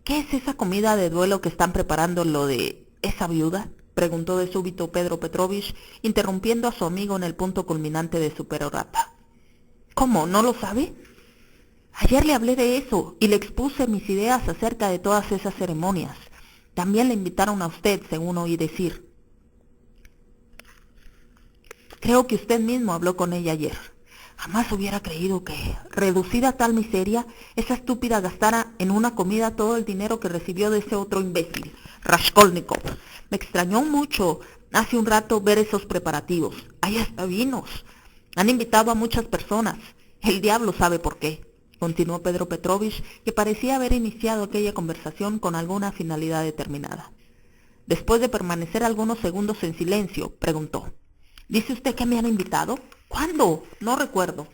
¿Qué es esa comida de duelo que están preparando lo de esa viuda?, preguntó de súbito Pedro Petrovich, interrumpiendo a su amigo en el punto culminante de su perorata. ¿Cómo? ¿No lo sabe? Ayer le hablé de eso y le expuse mis ideas acerca de todas esas ceremonias. También le invitaron a usted, según oí decir. Creo que usted mismo habló con ella ayer. Jamás hubiera creído que, reducida a tal miseria, esa estúpida gastara en una comida todo el dinero que recibió de ese otro imbécil, Raskolnikov. Me extrañó mucho hace un rato ver esos preparativos. Hay hasta vinos. Han invitado a muchas personas. El diablo sabe por qué, continuó Pedro Petrovich, que parecía haber iniciado aquella conversación con alguna finalidad determinada. Después de permanecer algunos segundos en silencio, preguntó. ¿Dice usted que me han invitado? ¿Cuándo? No recuerdo.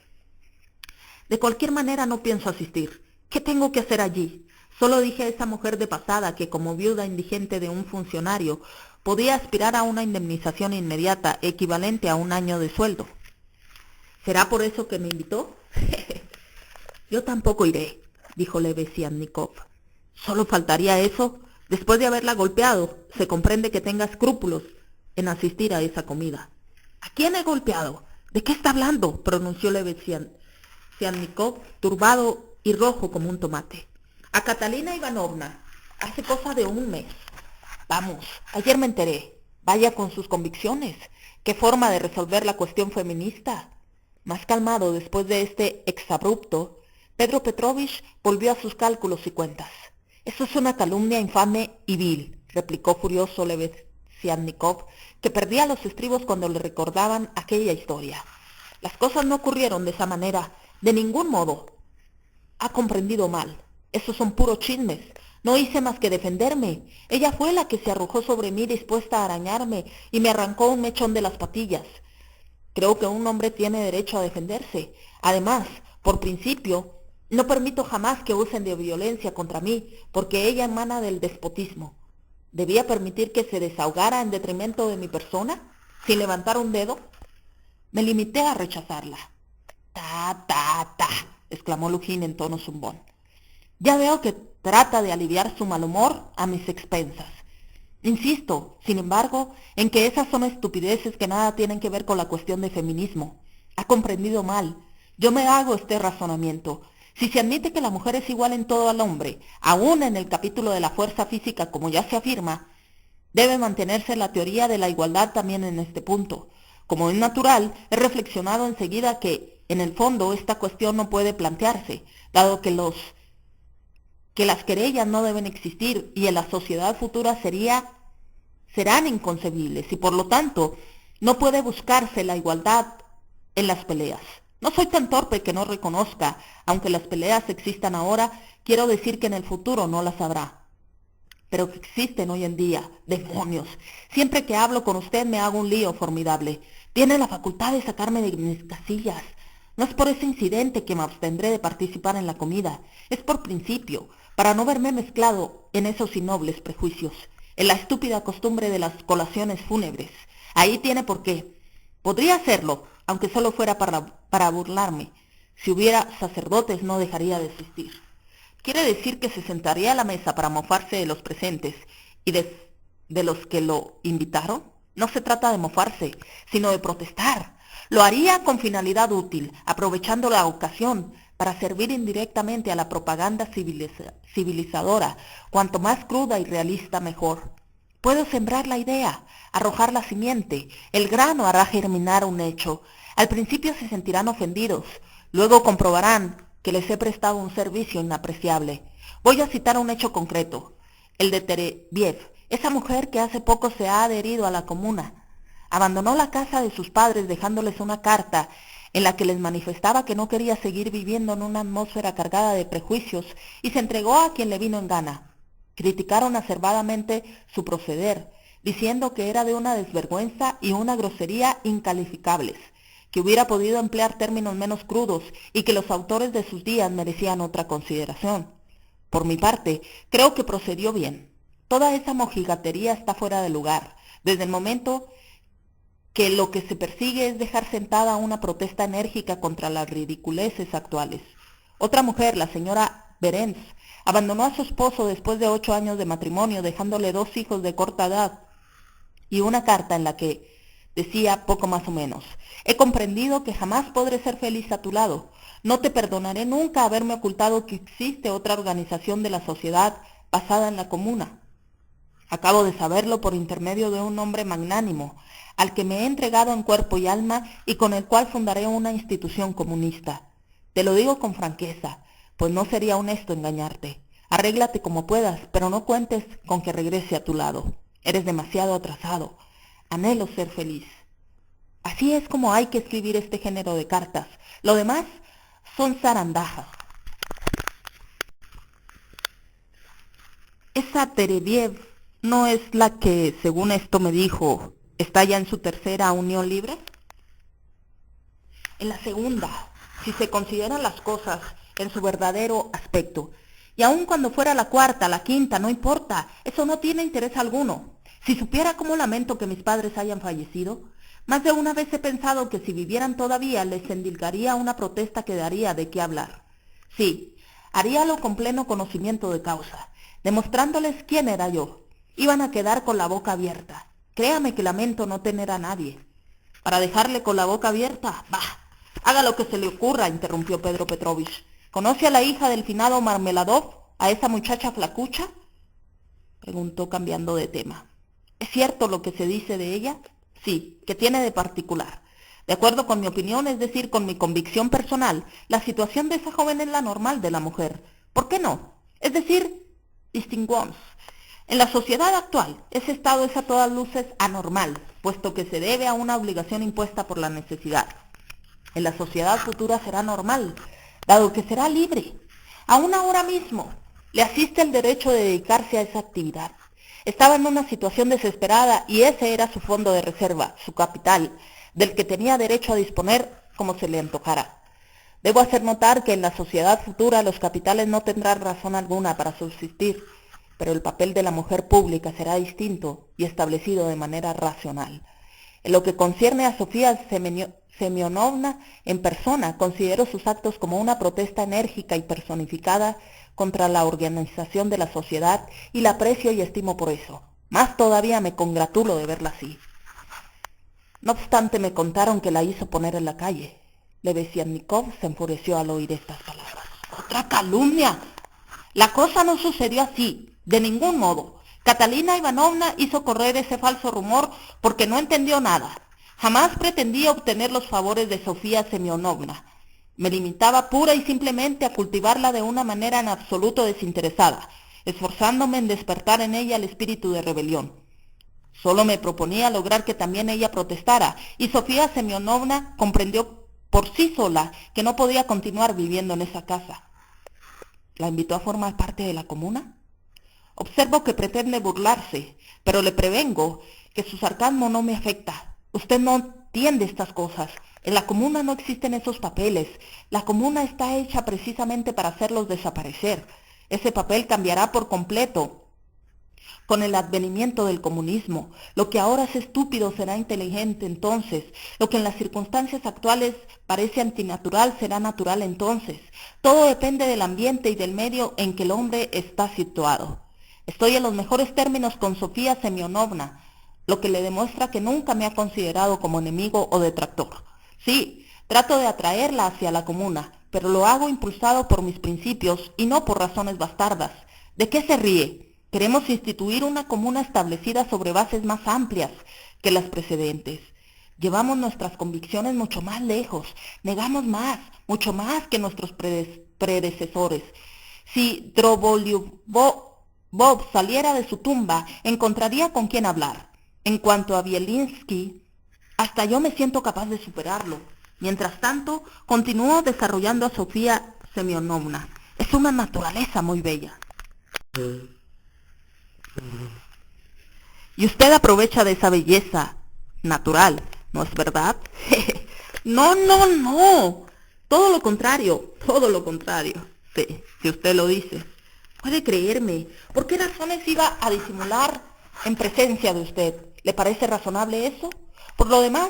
De cualquier manera no pienso asistir. ¿Qué tengo que hacer allí? Solo dije a esa mujer de pasada que como viuda indigente de un funcionario podía aspirar a una indemnización inmediata equivalente a un año de sueldo. ¿Será por eso que me invitó? Yo tampoco iré, dijo Lebeziatnikov. Solo faltaría eso. Después de haberla golpeado, se comprende que tenga escrúpulos en asistir a esa comida. ¿A quién he golpeado? ¿De qué está hablando?, pronunció Lebeziatnikov, turbado y rojo como un tomate. A Catalina Ivanovna, hace cosa de un mes. Vamos, ayer me enteré. Vaya con sus convicciones. ¿Qué forma de resolver la cuestión feminista? Más calmado después de este exabrupto, Pedro Petrovich volvió a sus cálculos y cuentas. Eso es una calumnia infame y vil, replicó furioso Lebeziatnikov, que perdía los estribos cuando le recordaban aquella historia. Las cosas no ocurrieron de esa manera, de ningún modo. Ha comprendido mal. Esos son puros chismes. No hice más que defenderme. Ella fue la que se arrojó sobre mí dispuesta a arañarme y me arrancó un mechón de las patillas. Creo que un hombre tiene derecho a defenderse. Además, por principio, no permito jamás que usen de violencia contra mí, porque ella emana del despotismo. ¿Debía permitir que se desahogara en detrimento de mi persona, sin levantar un dedo? Me limité a rechazarla. Ta, exclamó Lujin en tono zumbón. Ya veo que trata de aliviar su mal humor a mis expensas. Insisto, sin embargo, en que esas son estupideces que nada tienen que ver con la cuestión de feminismo. Ha comprendido mal. Yo me hago este razonamiento. Si se admite que la mujer es igual en todo al hombre, aún en el capítulo de la fuerza física como ya se afirma, debe mantenerse la teoría de la igualdad también en este punto. Como es natural, he reflexionado enseguida que, en el fondo, esta cuestión no puede plantearse, dado que las querellas no deben existir y en la sociedad futura serán inconcebibles y por lo tanto no puede buscarse la igualdad en las peleas. No soy tan torpe que no reconozca, aunque las peleas existan ahora, quiero decir que en el futuro no las habrá. Pero que existen hoy en día, demonios. Siempre que hablo con usted me hago un lío formidable. Tiene la facultad de sacarme de mis casillas. No es por ese incidente que me abstendré de participar en la comida, es por principio, para no verme mezclado en esos innobles prejuicios, en la estúpida costumbre de las colaciones fúnebres. Ahí tiene por qué. Podría hacerlo, aunque solo fuera para burlarme. Si hubiera sacerdotes no dejaría de existir. ¿Quiere decir que se sentaría a la mesa para mofarse de los presentes y de los que lo invitaron? No se trata de mofarse, sino de protestar. Lo haría con finalidad útil, aprovechando la ocasión para servir indirectamente a la propaganda civilizadora, cuanto más cruda y realista mejor. Puedo sembrar la idea, arrojar la simiente, el grano hará germinar un hecho. Al principio se sentirán ofendidos, luego comprobarán que les he prestado un servicio inapreciable. Voy a citar un hecho concreto, el de Tereviev, esa mujer que hace poco se ha adherido a la comuna. Abandonó la casa de sus padres dejándoles una carta en la que les manifestaba que no quería seguir viviendo en una atmósfera cargada de prejuicios y se entregó a quien le vino en gana. Criticaron acervadamente su proceder, diciendo que era de una desvergüenza y una grosería incalificables, que hubiera podido emplear términos menos crudos y que los autores de sus días merecían otra consideración. Por mi parte, creo que procedió bien. Toda esa mojigatería está fuera de lugar, desde el momento que lo que se persigue es dejar sentada una protesta enérgica contra las ridiculeces actuales. Otra mujer, la señora Berens, abandonó a su esposo después de 8 años de matrimonio, dejándole 2 hijos de corta edad y una carta en la que decía poco más o menos: he comprendido que jamás podré ser feliz a tu lado. No te perdonaré nunca haberme ocultado que existe otra organización de la sociedad basada en la comuna. Acabo de saberlo por intermedio de un hombre magnánimo, al que me he entregado en cuerpo y alma y con el cual fundaré una institución comunista. Te lo digo con franqueza, pues no sería honesto engañarte. Arréglate como puedas, pero no cuentes con que regrese a tu lado. Eres demasiado atrasado. Anhelo ser feliz. Así es como hay que escribir este género de cartas. Lo demás son zarandajas. Esa Tereviev no es la que, según esto me dijo, está ya en su tercera unión libre. En la segunda, si se consideran las cosas en su verdadero aspecto. Y aun cuando fuera la cuarta, la quinta, no importa, eso no tiene interés alguno. Si supiera cómo lamento que mis padres hayan fallecido, más de una vez he pensado que si vivieran todavía les endilgaría una protesta que daría de qué hablar. Sí, haríalo con pleno conocimiento de causa, demostrándoles quién era yo. Iban a quedar con la boca abierta. Créame que lamento no tener a nadie. ¿Para dejarle con la boca abierta? Bah, haga lo que se le ocurra, interrumpió Pedro Petrovich. ¿Conoce a la hija del finado Marmeladov, a esa muchacha flacucha? Preguntó cambiando de tema. ¿Es cierto lo que se dice de ella? Sí, ¿qué tiene de particular? De acuerdo con mi opinión, es decir, con mi convicción personal, la situación de esa joven es la normal de la mujer. ¿Por qué no? Es decir, distinguons. En la sociedad actual, ese estado es a todas luces anormal, puesto que se debe a una obligación impuesta por la necesidad. En la sociedad futura será normal, dado que será libre. Aún ahora mismo le asiste el derecho de dedicarse a esa actividad. Estaba en una situación desesperada y ese era su fondo de reserva, su capital, del que tenía derecho a disponer como se le antojara. Debo hacer notar que en la sociedad futura los capitales no tendrán razón alguna para subsistir, pero el papel de la mujer pública será distinto y establecido de manera racional. En lo que concierne a Sofía Semyonovna en persona, considero sus actos como una protesta enérgica y personificada contra la organización de la sociedad y la aprecio y estimo por eso. Más todavía me congratulo de verla así. No obstante, me contaron que la hizo poner en la calle. Lebeziatnikov se enfureció al oír estas palabras. ¡Otra calumnia! La cosa no sucedió así, de ningún modo. Catalina Ivanovna hizo correr ese falso rumor porque no entendió nada. Jamás pretendía obtener los favores de Sofía Semyonovna. Me limitaba pura y simplemente a cultivarla de una manera en absoluto desinteresada, esforzándome en despertar en ella el espíritu de rebelión. Solo me proponía lograr que también ella protestara, y Sofía Semyonovna comprendió por sí sola que no podía continuar viviendo en esa casa. ¿La invitó a formar parte de la comuna? Observo que pretende burlarse, pero le prevengo que su sarcasmo no me afecta. Usted no entiende estas cosas. En la comuna no existen esos papeles. La comuna está hecha precisamente para hacerlos desaparecer. Ese papel cambiará por completo con el advenimiento del comunismo. Lo que ahora es estúpido será inteligente entonces. Lo que en las circunstancias actuales parece antinatural será natural entonces. Todo depende del ambiente y del medio en que el hombre está situado. Estoy en los mejores términos con Sofía Semyonovna, lo que le demuestra que nunca me ha considerado como enemigo o detractor. Sí, trato de atraerla hacia la comuna, pero lo hago impulsado por mis principios y no por razones bastardas. ¿De qué se ríe? Queremos instituir una comuna establecida sobre bases más amplias que las precedentes. Llevamos nuestras convicciones mucho más lejos, negamos más, mucho más que nuestros predecesores. Si Drobolyubov saliera de su tumba, encontraría con quién hablar. En cuanto a Bielinski, hasta yo me siento capaz de superarlo. Mientras tanto, continúo desarrollando a Sofía Semyonovna. Es una naturaleza muy bella. Y usted aprovecha de esa belleza natural, ¿no es verdad? No, no, no. Todo lo contrario, todo lo contrario. Sí, si usted lo dice. Puede creerme. ¿Por qué razones iba a disimular en presencia de usted? ¿Le parece razonable eso? Por lo demás,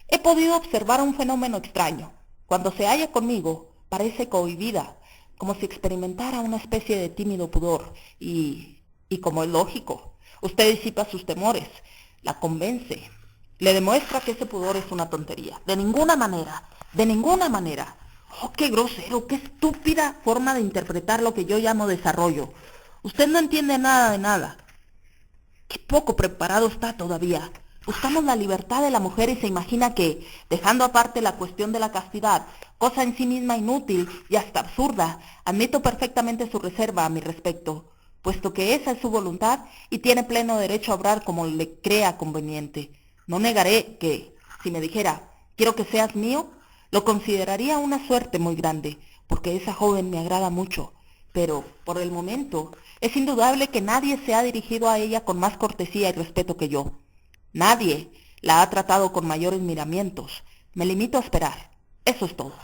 he podido observar un fenómeno extraño. Cuando se halla conmigo, parece cohibida, como si experimentara una especie de tímido pudor. Y como es lógico, usted disipa sus temores, la convence, le demuestra que ese pudor es una tontería. De ninguna manera, de ninguna manera. ¡Oh, qué grosero, qué estúpida forma de interpretar lo que yo llamo desarrollo! Usted no entiende nada de nada. ¡Qué poco preparado está todavía! Buscamos la libertad de la mujer y se imagina que, dejando aparte la cuestión de la castidad, cosa en sí misma inútil y hasta absurda, admito perfectamente su reserva a mi respecto, puesto que esa es su voluntad y tiene pleno derecho a obrar como le crea conveniente. No negaré que, si me dijera, quiero que seas mío, lo consideraría una suerte muy grande, porque esa joven me agrada mucho, pero, por el momento, es indudable que nadie se ha dirigido a ella con más cortesía y respeto que yo. Nadie la ha tratado con mayores miramientos. Me limito a esperar. Eso es todo.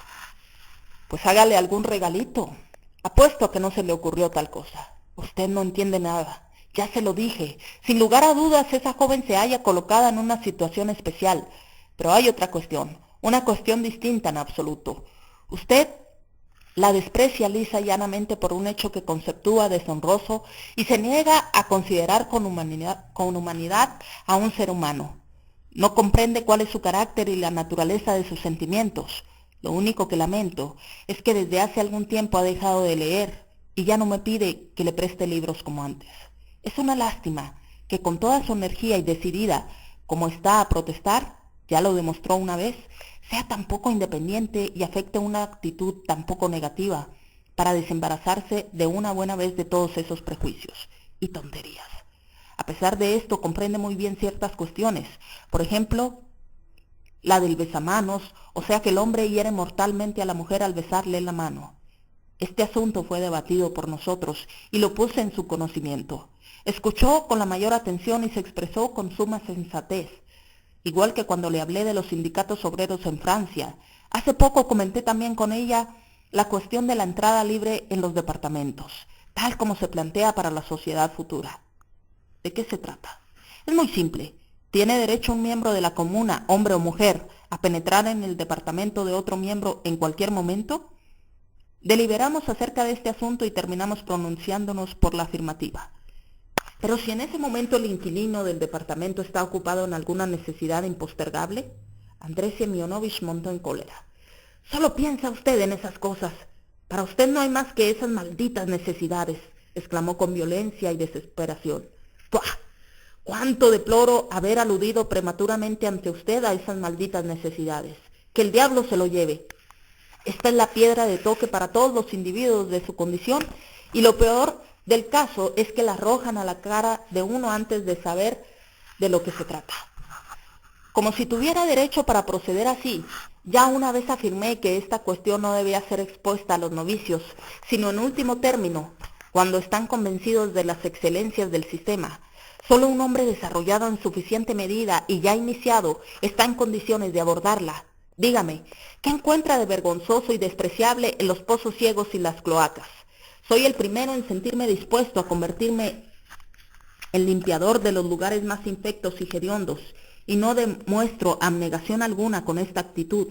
Pues hágale algún regalito. Apuesto a que no se le ocurrió tal cosa. Usted no entiende nada. Ya se lo dije. Sin lugar a dudas, esa joven se halla colocada en una situación especial. Pero hay otra cuestión, una cuestión distinta en absoluto. Usted la desprecia lisa y llanamente por un hecho que conceptúa deshonroso y se niega a considerar con humanidad a un ser humano. No comprende cuál es su carácter y la naturaleza de sus sentimientos. Lo único que lamento es que desde hace algún tiempo ha dejado de leer y ya no me pide que le preste libros como antes. Es una lástima que con toda su energía y decidida como está a protestar, ya lo demostró una vez, sea tan poco independiente y afecte una actitud tan poco negativa para desembarazarse de una buena vez de todos esos prejuicios y tonterías. A pesar de esto, comprende muy bien ciertas cuestiones, por ejemplo, la del besamanos, o sea que el hombre hiere mortalmente a la mujer al besarle la mano. Este asunto fue debatido por nosotros y lo puse en su conocimiento. Escuchó con la mayor atención y se expresó con suma sensatez, igual que cuando le hablé de los sindicatos obreros en Francia. Hace poco comenté también con ella la cuestión de la entrada libre en los departamentos, tal como se plantea para la sociedad futura. ¿De qué se trata? Es muy simple. ¿Tiene derecho un miembro de la comuna, hombre o mujer, a penetrar en el departamento de otro miembro en cualquier momento? Deliberamos acerca de este asunto y terminamos pronunciándonos por la afirmativa. Pero si en ese momento el inquilino del departamento está ocupado en alguna necesidad impostergable, Andrés Semyonovich montó en cólera. Solo piensa usted en esas cosas. Para usted no hay más que esas malditas necesidades, exclamó con violencia y desesperación. ¡Puah! Cuánto deploro haber aludido prematuramente ante usted a esas malditas necesidades. Que el diablo se lo lleve. Esta es la piedra de toque para todos los individuos de su condición y lo peor del caso es que la arrojan a la cara de uno antes de saber de lo que se trata. Como si tuviera derecho para proceder así, ya una vez afirmé que esta cuestión no debía ser expuesta a los novicios, sino en último término, cuando están convencidos de las excelencias del sistema. Solo un hombre desarrollado en suficiente medida y ya iniciado está en condiciones de abordarla. Dígame, ¿qué encuentra de vergonzoso y despreciable en los pozos ciegos y las cloacas? Soy el primero en sentirme dispuesto a convertirme en limpiador de los lugares más infectos y hediondos, y no demuestro abnegación alguna con esta actitud.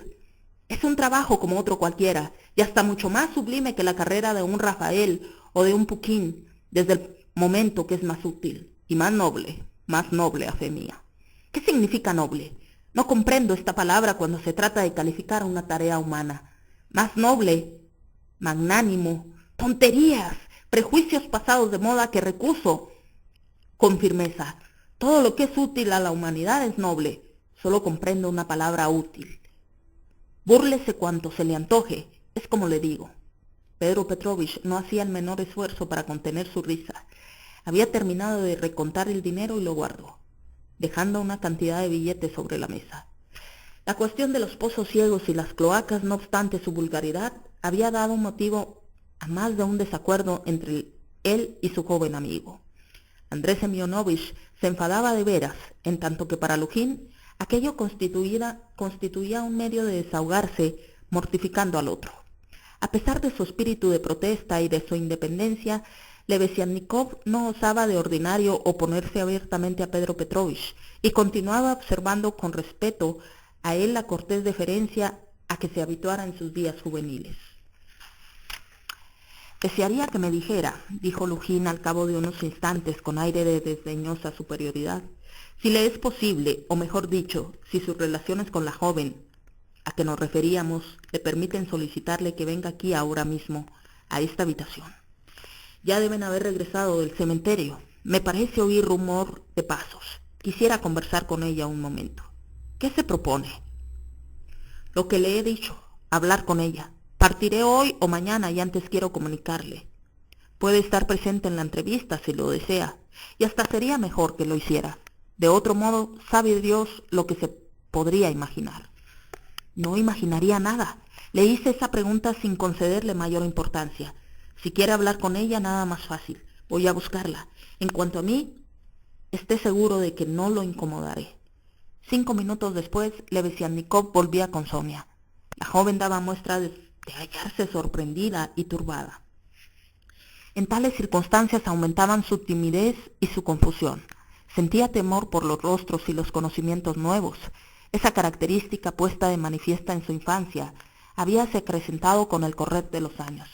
Es un trabajo como otro cualquiera, y hasta mucho más sublime que la carrera de un Rafael o de un Puquín, desde el momento que es más útil y más noble a fe mía. ¿Qué significa noble? No comprendo esta palabra cuando se trata de calificar una tarea humana. Más noble, magnánimo, tonterías, prejuicios pasados de moda que recuso con firmeza. Todo lo que es útil a la humanidad es noble. Solo comprendo una palabra útil. Búrlese cuanto se le antoje, es como le digo. Pedro Petrovich no hacía el menor esfuerzo para contener su risa. Había terminado de recontar el dinero y lo guardó, dejando una cantidad de billetes sobre la mesa. La cuestión de los pozos ciegos y las cloacas, no obstante su vulgaridad, había dado motivo a más de un desacuerdo entre él y su joven amigo. Andrés Semyonovich se enfadaba de veras, en tanto que para Lujín aquello constituía un medio de desahogarse, mortificando al otro. A pesar de su espíritu de protesta y de su independencia, Lebeziatnikov no osaba de ordinario oponerse abiertamente a Pedro Petrovich y continuaba observando con respeto a él la cortés deferencia a que se habituara en sus días juveniles. Desearía que me dijera, dijo Lujín al cabo de unos instantes con aire de desdeñosa superioridad, si le es posible, o mejor dicho, si sus relaciones con la joven a que nos referíamos le permiten solicitarle que venga aquí ahora mismo, a esta habitación. Ya deben haber regresado del cementerio. Me parece oír rumor de pasos. Quisiera conversar con ella un momento. ¿Qué se propone? Lo que le he dicho, hablar con ella. Partiré hoy o mañana y antes quiero comunicarle. Puede estar presente en la entrevista si lo desea, y hasta sería mejor que lo hiciera. De otro modo, sabe Dios lo que se podría imaginar. No imaginaría nada. Le hice esa pregunta sin concederle mayor importancia. Si quiere hablar con ella, nada más fácil. Voy a buscarla. En cuanto a mí, esté seguro de que no lo incomodaré. 5 minutos después, Lebeziatnikov volvía con Sonia. La joven daba muestra de hallarse sorprendida y turbada. En tales circunstancias aumentaban su timidez y su confusión. Sentía temor por los rostros y los conocimientos nuevos. Esa característica puesta de manifiesta en su infancia habíase acrecentado con el correr de los años.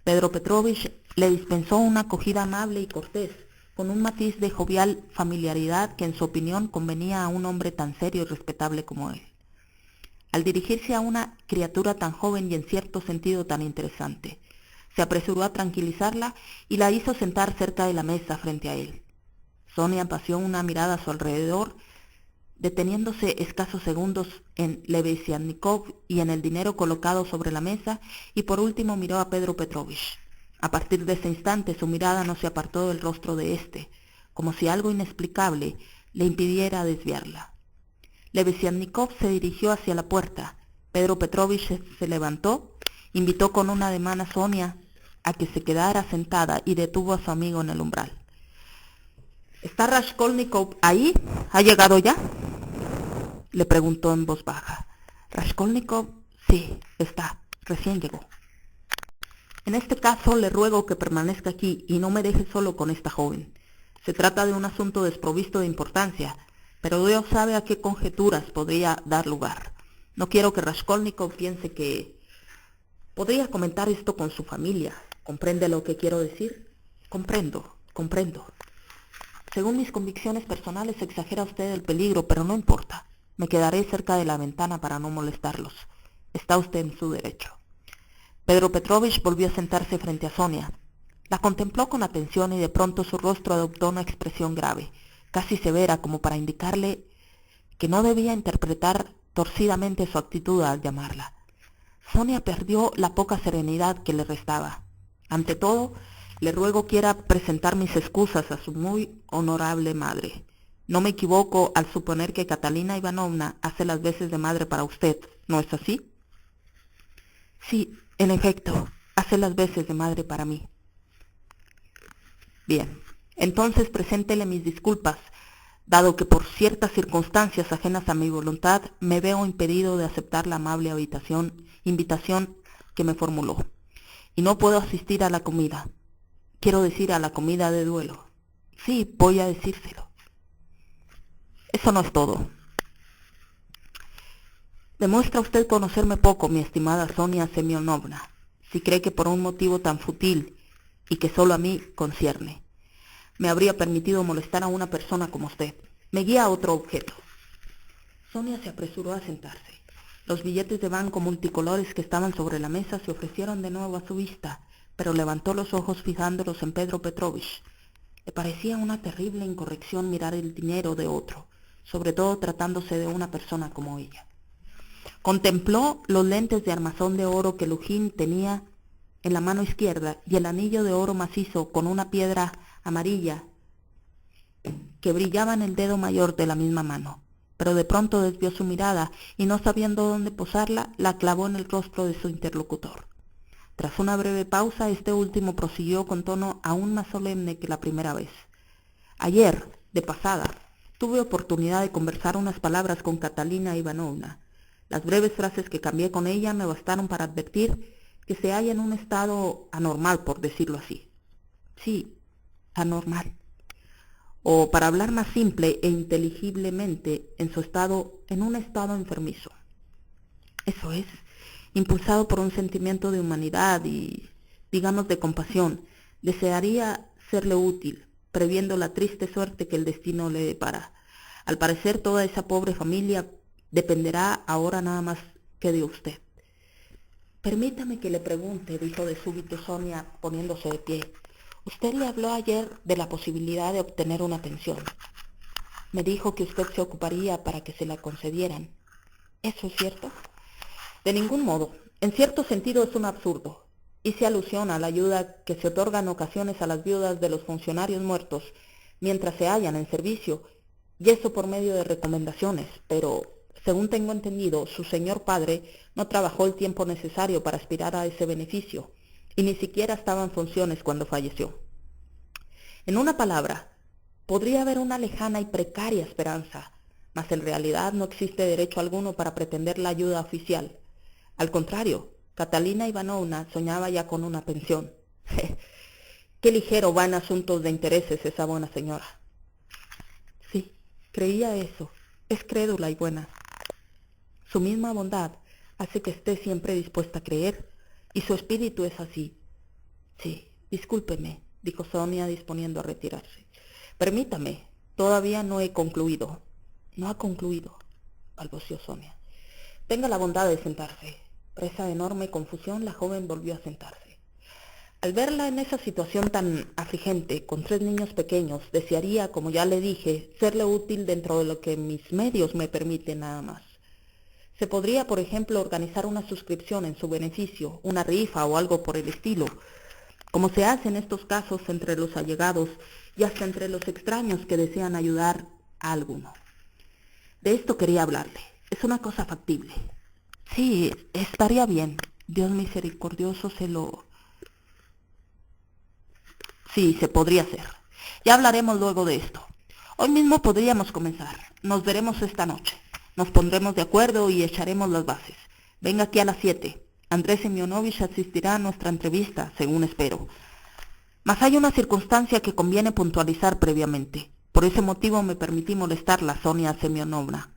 Pedro Petrovich le dispensó una acogida amable y cortés, con un matiz de jovial familiaridad que en su opinión convenía a un hombre tan serio y respetable como él. Al dirigirse a una criatura tan joven y en cierto sentido tan interesante, se apresuró a tranquilizarla y la hizo sentar cerca de la mesa frente a él. Sonia paseó una mirada a su alrededor, deteniéndose escasos segundos en Lebeziatnikov y en el dinero colocado sobre la mesa, y por último miró a Pedro Petrovich. A partir de ese instante su mirada no se apartó del rostro de éste, como si algo inexplicable le impidiera desviarla. Lebeziatnikov se dirigió hacia la puerta. Pedro Petrovich se levantó, invitó con un ademán a Sonia a que se quedara sentada y detuvo a su amigo en el umbral. ¿Está Raskolnikov ahí? ¿Ha llegado ya?, le preguntó en voz baja. Raskolnikov, sí, está, recién llegó. En este caso le ruego que permanezca aquí y no me deje solo con esta joven. Se trata de un asunto desprovisto de importancia, pero Dios sabe a qué conjeturas podría dar lugar. No quiero que Raskolnikov piense que... Podría comentar esto con su familia. ¿Comprende lo que quiero decir? Comprendo. Según mis convicciones personales exagera usted el peligro, pero no importa. Me quedaré cerca de la ventana para no molestarlos. Está usted en su derecho. Pedro Petrovich volvió a sentarse frente a Sonia. La contempló con atención y de pronto su rostro adoptó una expresión grave, casi severa, como para indicarle que no debía interpretar torcidamente su actitud al llamarla. Sonia perdió la poca serenidad que le restaba. Ante todo, le ruego quiera presentar mis excusas a su muy honorable madre. No me equivoco al suponer que Catalina Ivanovna hace las veces de madre para usted, ¿no es así? Sí, en efecto, hace las veces de madre para mí. Bien, entonces preséntele mis disculpas, dado que por ciertas circunstancias ajenas a mi voluntad me veo impedido de aceptar la amable invitación que me formuló, y no puedo asistir a la comida. Quiero decir, a la comida de duelo. Sí, voy a decírselo. Eso no es todo. Demuestra usted conocerme poco, mi estimada Sonia Semyonovna, si cree que por un motivo tan fútil y que solo a mí concierne, me habría permitido molestar a una persona como usted. Me guía a otro objeto. Sonia se apresuró a sentarse. Los billetes de banco multicolores que estaban sobre la mesa se ofrecieron de nuevo a su vista, pero levantó los ojos fijándolos en Pedro Petrovich. Le parecía una terrible incorrección mirar el dinero de otro, sobre todo tratándose de una persona como ella. Contempló los lentes de armazón de oro que Lujin tenía en la mano izquierda y el anillo de oro macizo con una piedra amarilla que brillaba en el dedo mayor de la misma mano, pero de pronto desvió su mirada y, no sabiendo dónde posarla, la clavó en el rostro de su interlocutor. Tras una breve pausa, este último prosiguió con tono aún más solemne que la primera vez. Ayer, de pasada, tuve oportunidad de conversar unas palabras con Catalina Ivanovna. Las breves frases que cambié con ella me bastaron para advertir que se halla en un estado anormal, por decirlo así. Sí, anormal. O, para hablar más simple e inteligiblemente, en un estado enfermizo. Eso es, impulsado por un sentimiento de humanidad y, digamos, de compasión, desearía serle útil, previendo la triste suerte que el destino le depara. Al parecer, toda esa pobre familia dependerá ahora nada más que de usted. Permítame que le pregunte, dijo de súbito Sonia, poniéndose de pie. Usted le habló ayer de la posibilidad de obtener una pensión. Me dijo que usted se ocuparía para que se la concedieran. ¿Eso es cierto? De ningún modo. En cierto sentido es un absurdo. Hice alusión a la ayuda que se otorga en ocasiones a las viudas de los funcionarios muertos mientras se hallan en servicio, y eso por medio de recomendaciones, pero, según tengo entendido, su señor padre no trabajó el tiempo necesario para aspirar a ese beneficio, y ni siquiera estaba en funciones cuando falleció. En una palabra, podría haber una lejana y precaria esperanza, mas en realidad no existe derecho alguno para pretender la ayuda oficial. Al contrario, Catalina Ivanovna soñaba ya con una pensión. Qué ligero va en asuntos de intereses esa buena señora. Sí, creía eso. Es crédula y buena. Su misma bondad hace que esté siempre dispuesta a creer, y su espíritu es así. Sí, discúlpeme, dijo Sonia, disponiendo a retirarse. Permítame, todavía no he concluido. No ha concluido, balbuceó Sonia. Tenga la bondad de sentarse. Presa de enorme confusión, la joven volvió a sentarse. Al verla en esa situación tan afligente, con 3 niños pequeños, desearía, como ya le dije, serle útil dentro de lo que mis medios me permiten nada más. Se podría, por ejemplo, organizar una suscripción en su beneficio, una rifa o algo por el estilo, como se hace en estos casos entre los allegados y hasta entre los extraños que desean ayudar a alguno. De esto quería hablarle. Es una cosa factible. Sí, estaría bien. Dios misericordioso Sí, se podría hacer. Ya hablaremos luego de esto. Hoy mismo podríamos comenzar. Nos veremos esta noche. Nos pondremos de acuerdo y echaremos las bases. Venga aquí a las 7. Andrés Semyonovich asistirá a nuestra entrevista, según espero. Mas hay una circunstancia que conviene puntualizar previamente. Por ese motivo me permití molestarla, Sonia Semyonovna.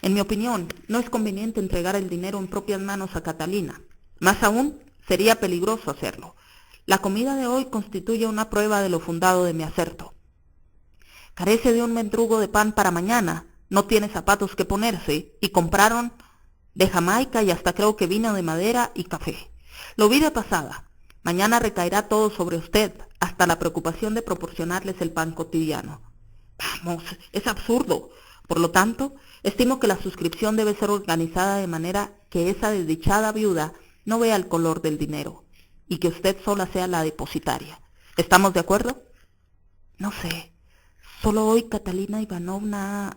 En mi opinión, no es conveniente entregar el dinero en propias manos a Catalina. Más aún, sería peligroso hacerlo. La comida de hoy constituye una prueba de lo fundado de mi aserto. Carece de un mendrugo de pan para mañana, no tiene zapatos que ponerse, y compraron de Jamaica y hasta creo que vino de madera y café. Lo vi de pasada. Mañana recaerá todo sobre usted, hasta la preocupación de proporcionarles el pan cotidiano. Vamos, es absurdo. Por lo tanto, estimo que la suscripción debe ser organizada de manera que esa desdichada viuda no vea el color del dinero y que usted sola sea la depositaria. ¿Estamos de acuerdo? No sé. Solo hoy Catalina Ivanovna...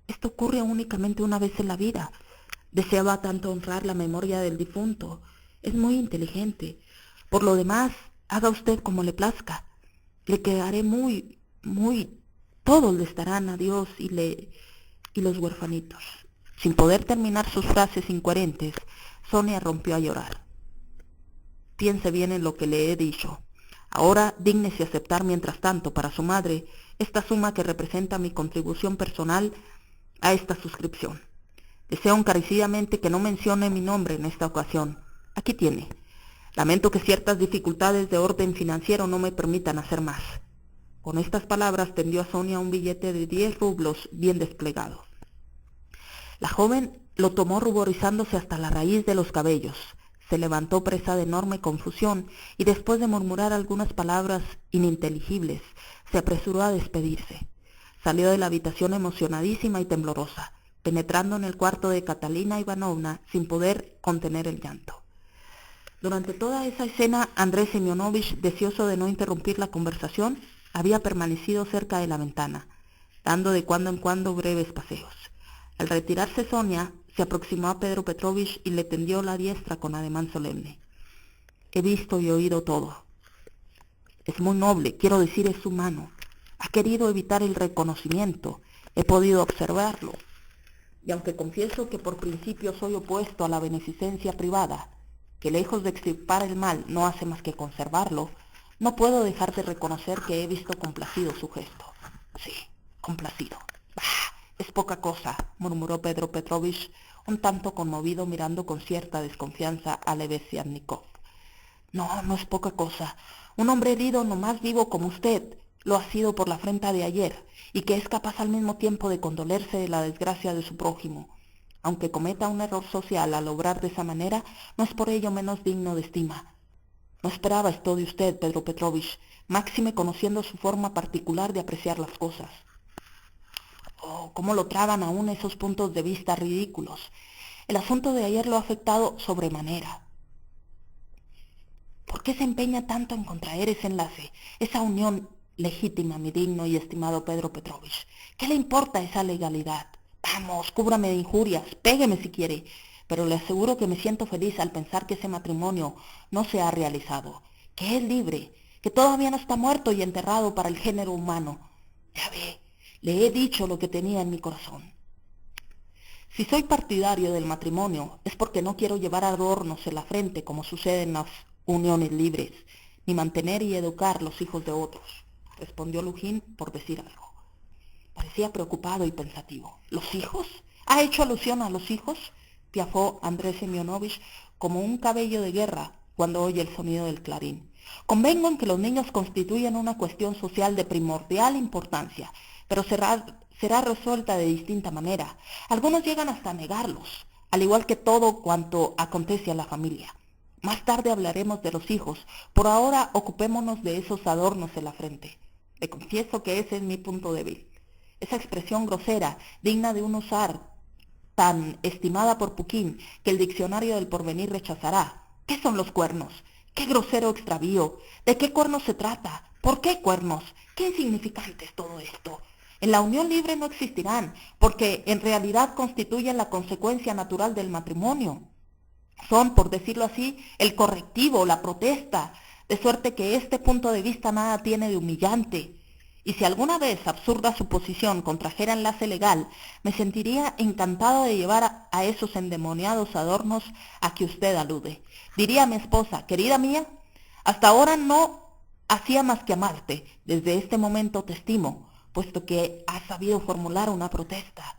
Esto ocurre únicamente una vez en la vida. Deseaba tanto honrar la memoria del difunto. Es muy inteligente. Por lo demás, haga usted como le plazca. Le quedaré muy... Todos le estarán a Dios y los huerfanitos. Sin poder terminar sus frases incoherentes, Sonia rompió a llorar. Piense bien en lo que le he dicho. Ahora dígnese aceptar mientras tanto para su madre esta suma que representa mi contribución personal a esta suscripción. Deseo encarecidamente que no mencione mi nombre en esta ocasión. Aquí tiene. Lamento que ciertas dificultades de orden financiero no me permitan hacer más. Con estas palabras tendió a Sonia un billete de 10 rublos bien desplegado. La joven lo tomó ruborizándose hasta la raíz de los cabellos. Se levantó presa de enorme confusión y después de murmurar algunas palabras ininteligibles, se apresuró a despedirse. Salió de la habitación emocionadísima y temblorosa, penetrando en el cuarto de Catalina Ivanovna sin poder contener el llanto. Durante toda esa escena, Andrés Semyonovich, deseoso de no interrumpir la conversación, había permanecido cerca de la ventana, dando de cuando en cuando breves paseos. Al retirarse Sonia, se aproximó a Pedro Petrovich y le tendió la diestra con ademán solemne. He visto y oído todo. Es muy noble, quiero decir, es humano. Ha querido evitar el reconocimiento. He podido observarlo. Y aunque confieso que por principio soy opuesto a la beneficencia privada, que lejos de extirpar el mal no hace más que conservarlo, no puedo dejar de reconocer que he visto complacido su gesto. Sí, complacido. Bah, es poca cosa, murmuró Pedro Petrovich, un tanto conmovido, mirando con cierta desconfianza a Lebeziatnikov. No es poca cosa. Un hombre herido no más vivo como usted lo ha sido por la afrenta de ayer, y que es capaz al mismo tiempo de condolerse de la desgracia de su prójimo. Aunque cometa un error social al obrar de esa manera, no es por ello menos digno de estima. No esperaba esto de usted, Pedro Petrovich, máxime conociendo su forma particular de apreciar las cosas. Oh, cómo lo traban aún esos puntos de vista ridículos. El asunto de ayer lo ha afectado sobremanera. ¿Por qué se empeña tanto en contraer ese enlace, esa unión legítima, mi digno y estimado Pedro Petrovich? ¿Qué le importa esa legalidad? Vamos, cúbrame de injurias, pégueme si quiere, pero le aseguro que me siento feliz al pensar que ese matrimonio no se ha realizado, que es libre, que todavía no está muerto y enterrado para el género humano. Ya ve, le he dicho lo que tenía en mi corazón. Si soy partidario del matrimonio es porque no quiero llevar adornos en la frente como sucede en las uniones libres, ni mantener y educar los hijos de otros, respondió Lujin por decir algo. Parecía preocupado y pensativo. ¿Los hijos? ¿Ha hecho alusión a los hijos? Piafó Andrés Semyonovich como un cabello de guerra cuando oye el sonido del clarín. Convengo en que los niños constituyen una cuestión social de primordial importancia, pero será resuelta de distinta manera. Algunos llegan hasta negarlos, al igual que todo cuanto acontece a la familia. Más tarde hablaremos de los hijos, por ahora ocupémonos de esos adornos en la frente. Le confieso que ese es mi punto débil. Esa expresión grosera, digna de un usar, tan estimada por Puquín, que el diccionario del porvenir rechazará. ¿Qué son los cuernos? ¡Qué grosero extravío! ¿De qué cuernos se trata? ¿Por qué cuernos? ¿Qué insignificante es todo esto? En la unión libre no existirán, porque en realidad constituyen la consecuencia natural del matrimonio. Son, por decirlo así, el correctivo, la protesta, de suerte que este punto de vista nada tiene de humillante. Y si alguna vez absurda suposición contrajera enlace legal, me sentiría encantado de llevar a esos endemoniados adornos a que usted alude. Diría a mi esposa, querida mía, hasta ahora no hacía más que amarte, desde este momento te estimo, puesto que has sabido formular una protesta.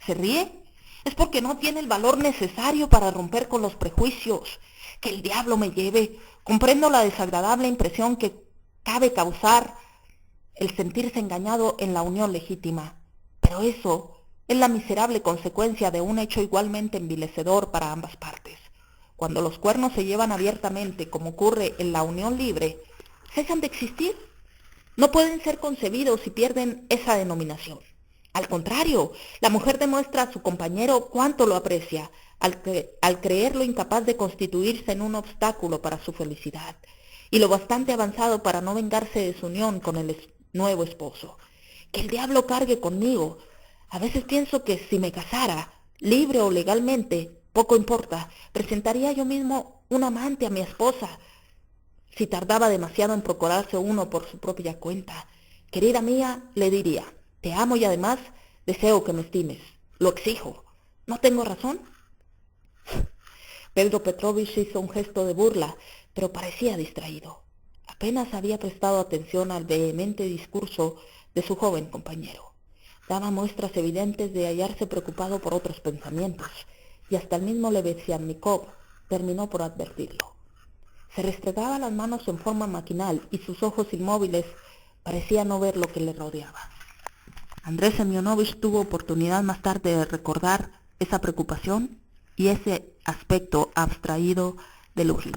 ¿Se ríe? Es porque no tiene el valor necesario para romper con los prejuicios. Que el diablo me lleve. Comprendo la desagradable impresión que cabe causar el sentirse engañado en la unión legítima, pero eso es la miserable consecuencia de un hecho igualmente envilecedor para ambas partes. Cuando los cuernos se llevan abiertamente, como ocurre en la unión libre, cesan de existir. No pueden ser concebidos si pierden esa denominación. Al contrario, la mujer demuestra a su compañero cuánto lo aprecia, al creerlo incapaz de constituirse en un obstáculo para su felicidad, y lo bastante avanzado para no vengarse de su unión con el nuevo esposo. Que el diablo cargue conmigo. A veces pienso que si me casara, libre o legalmente, poco importa, presentaría yo mismo un amante a mi esposa, si tardaba demasiado en procurarse uno por su propia cuenta. Querida mía, le diría, te amo y además deseo que me estimes. Lo exijo. ¿No tengo razón? Pedro Petrovich hizo un gesto de burla, pero parecía distraído. Apenas había prestado atención al vehemente discurso de su joven compañero. Daba muestras evidentes de hallarse preocupado por otros pensamientos, y hasta el mismo Lebeziatnikov terminó por advertirlo. Se restregaba las manos en forma maquinal y sus ojos inmóviles parecían no ver lo que le rodeaba. Andrés Semyonovich tuvo oportunidad más tarde de recordar esa preocupación y ese aspecto abstraído de Lujin.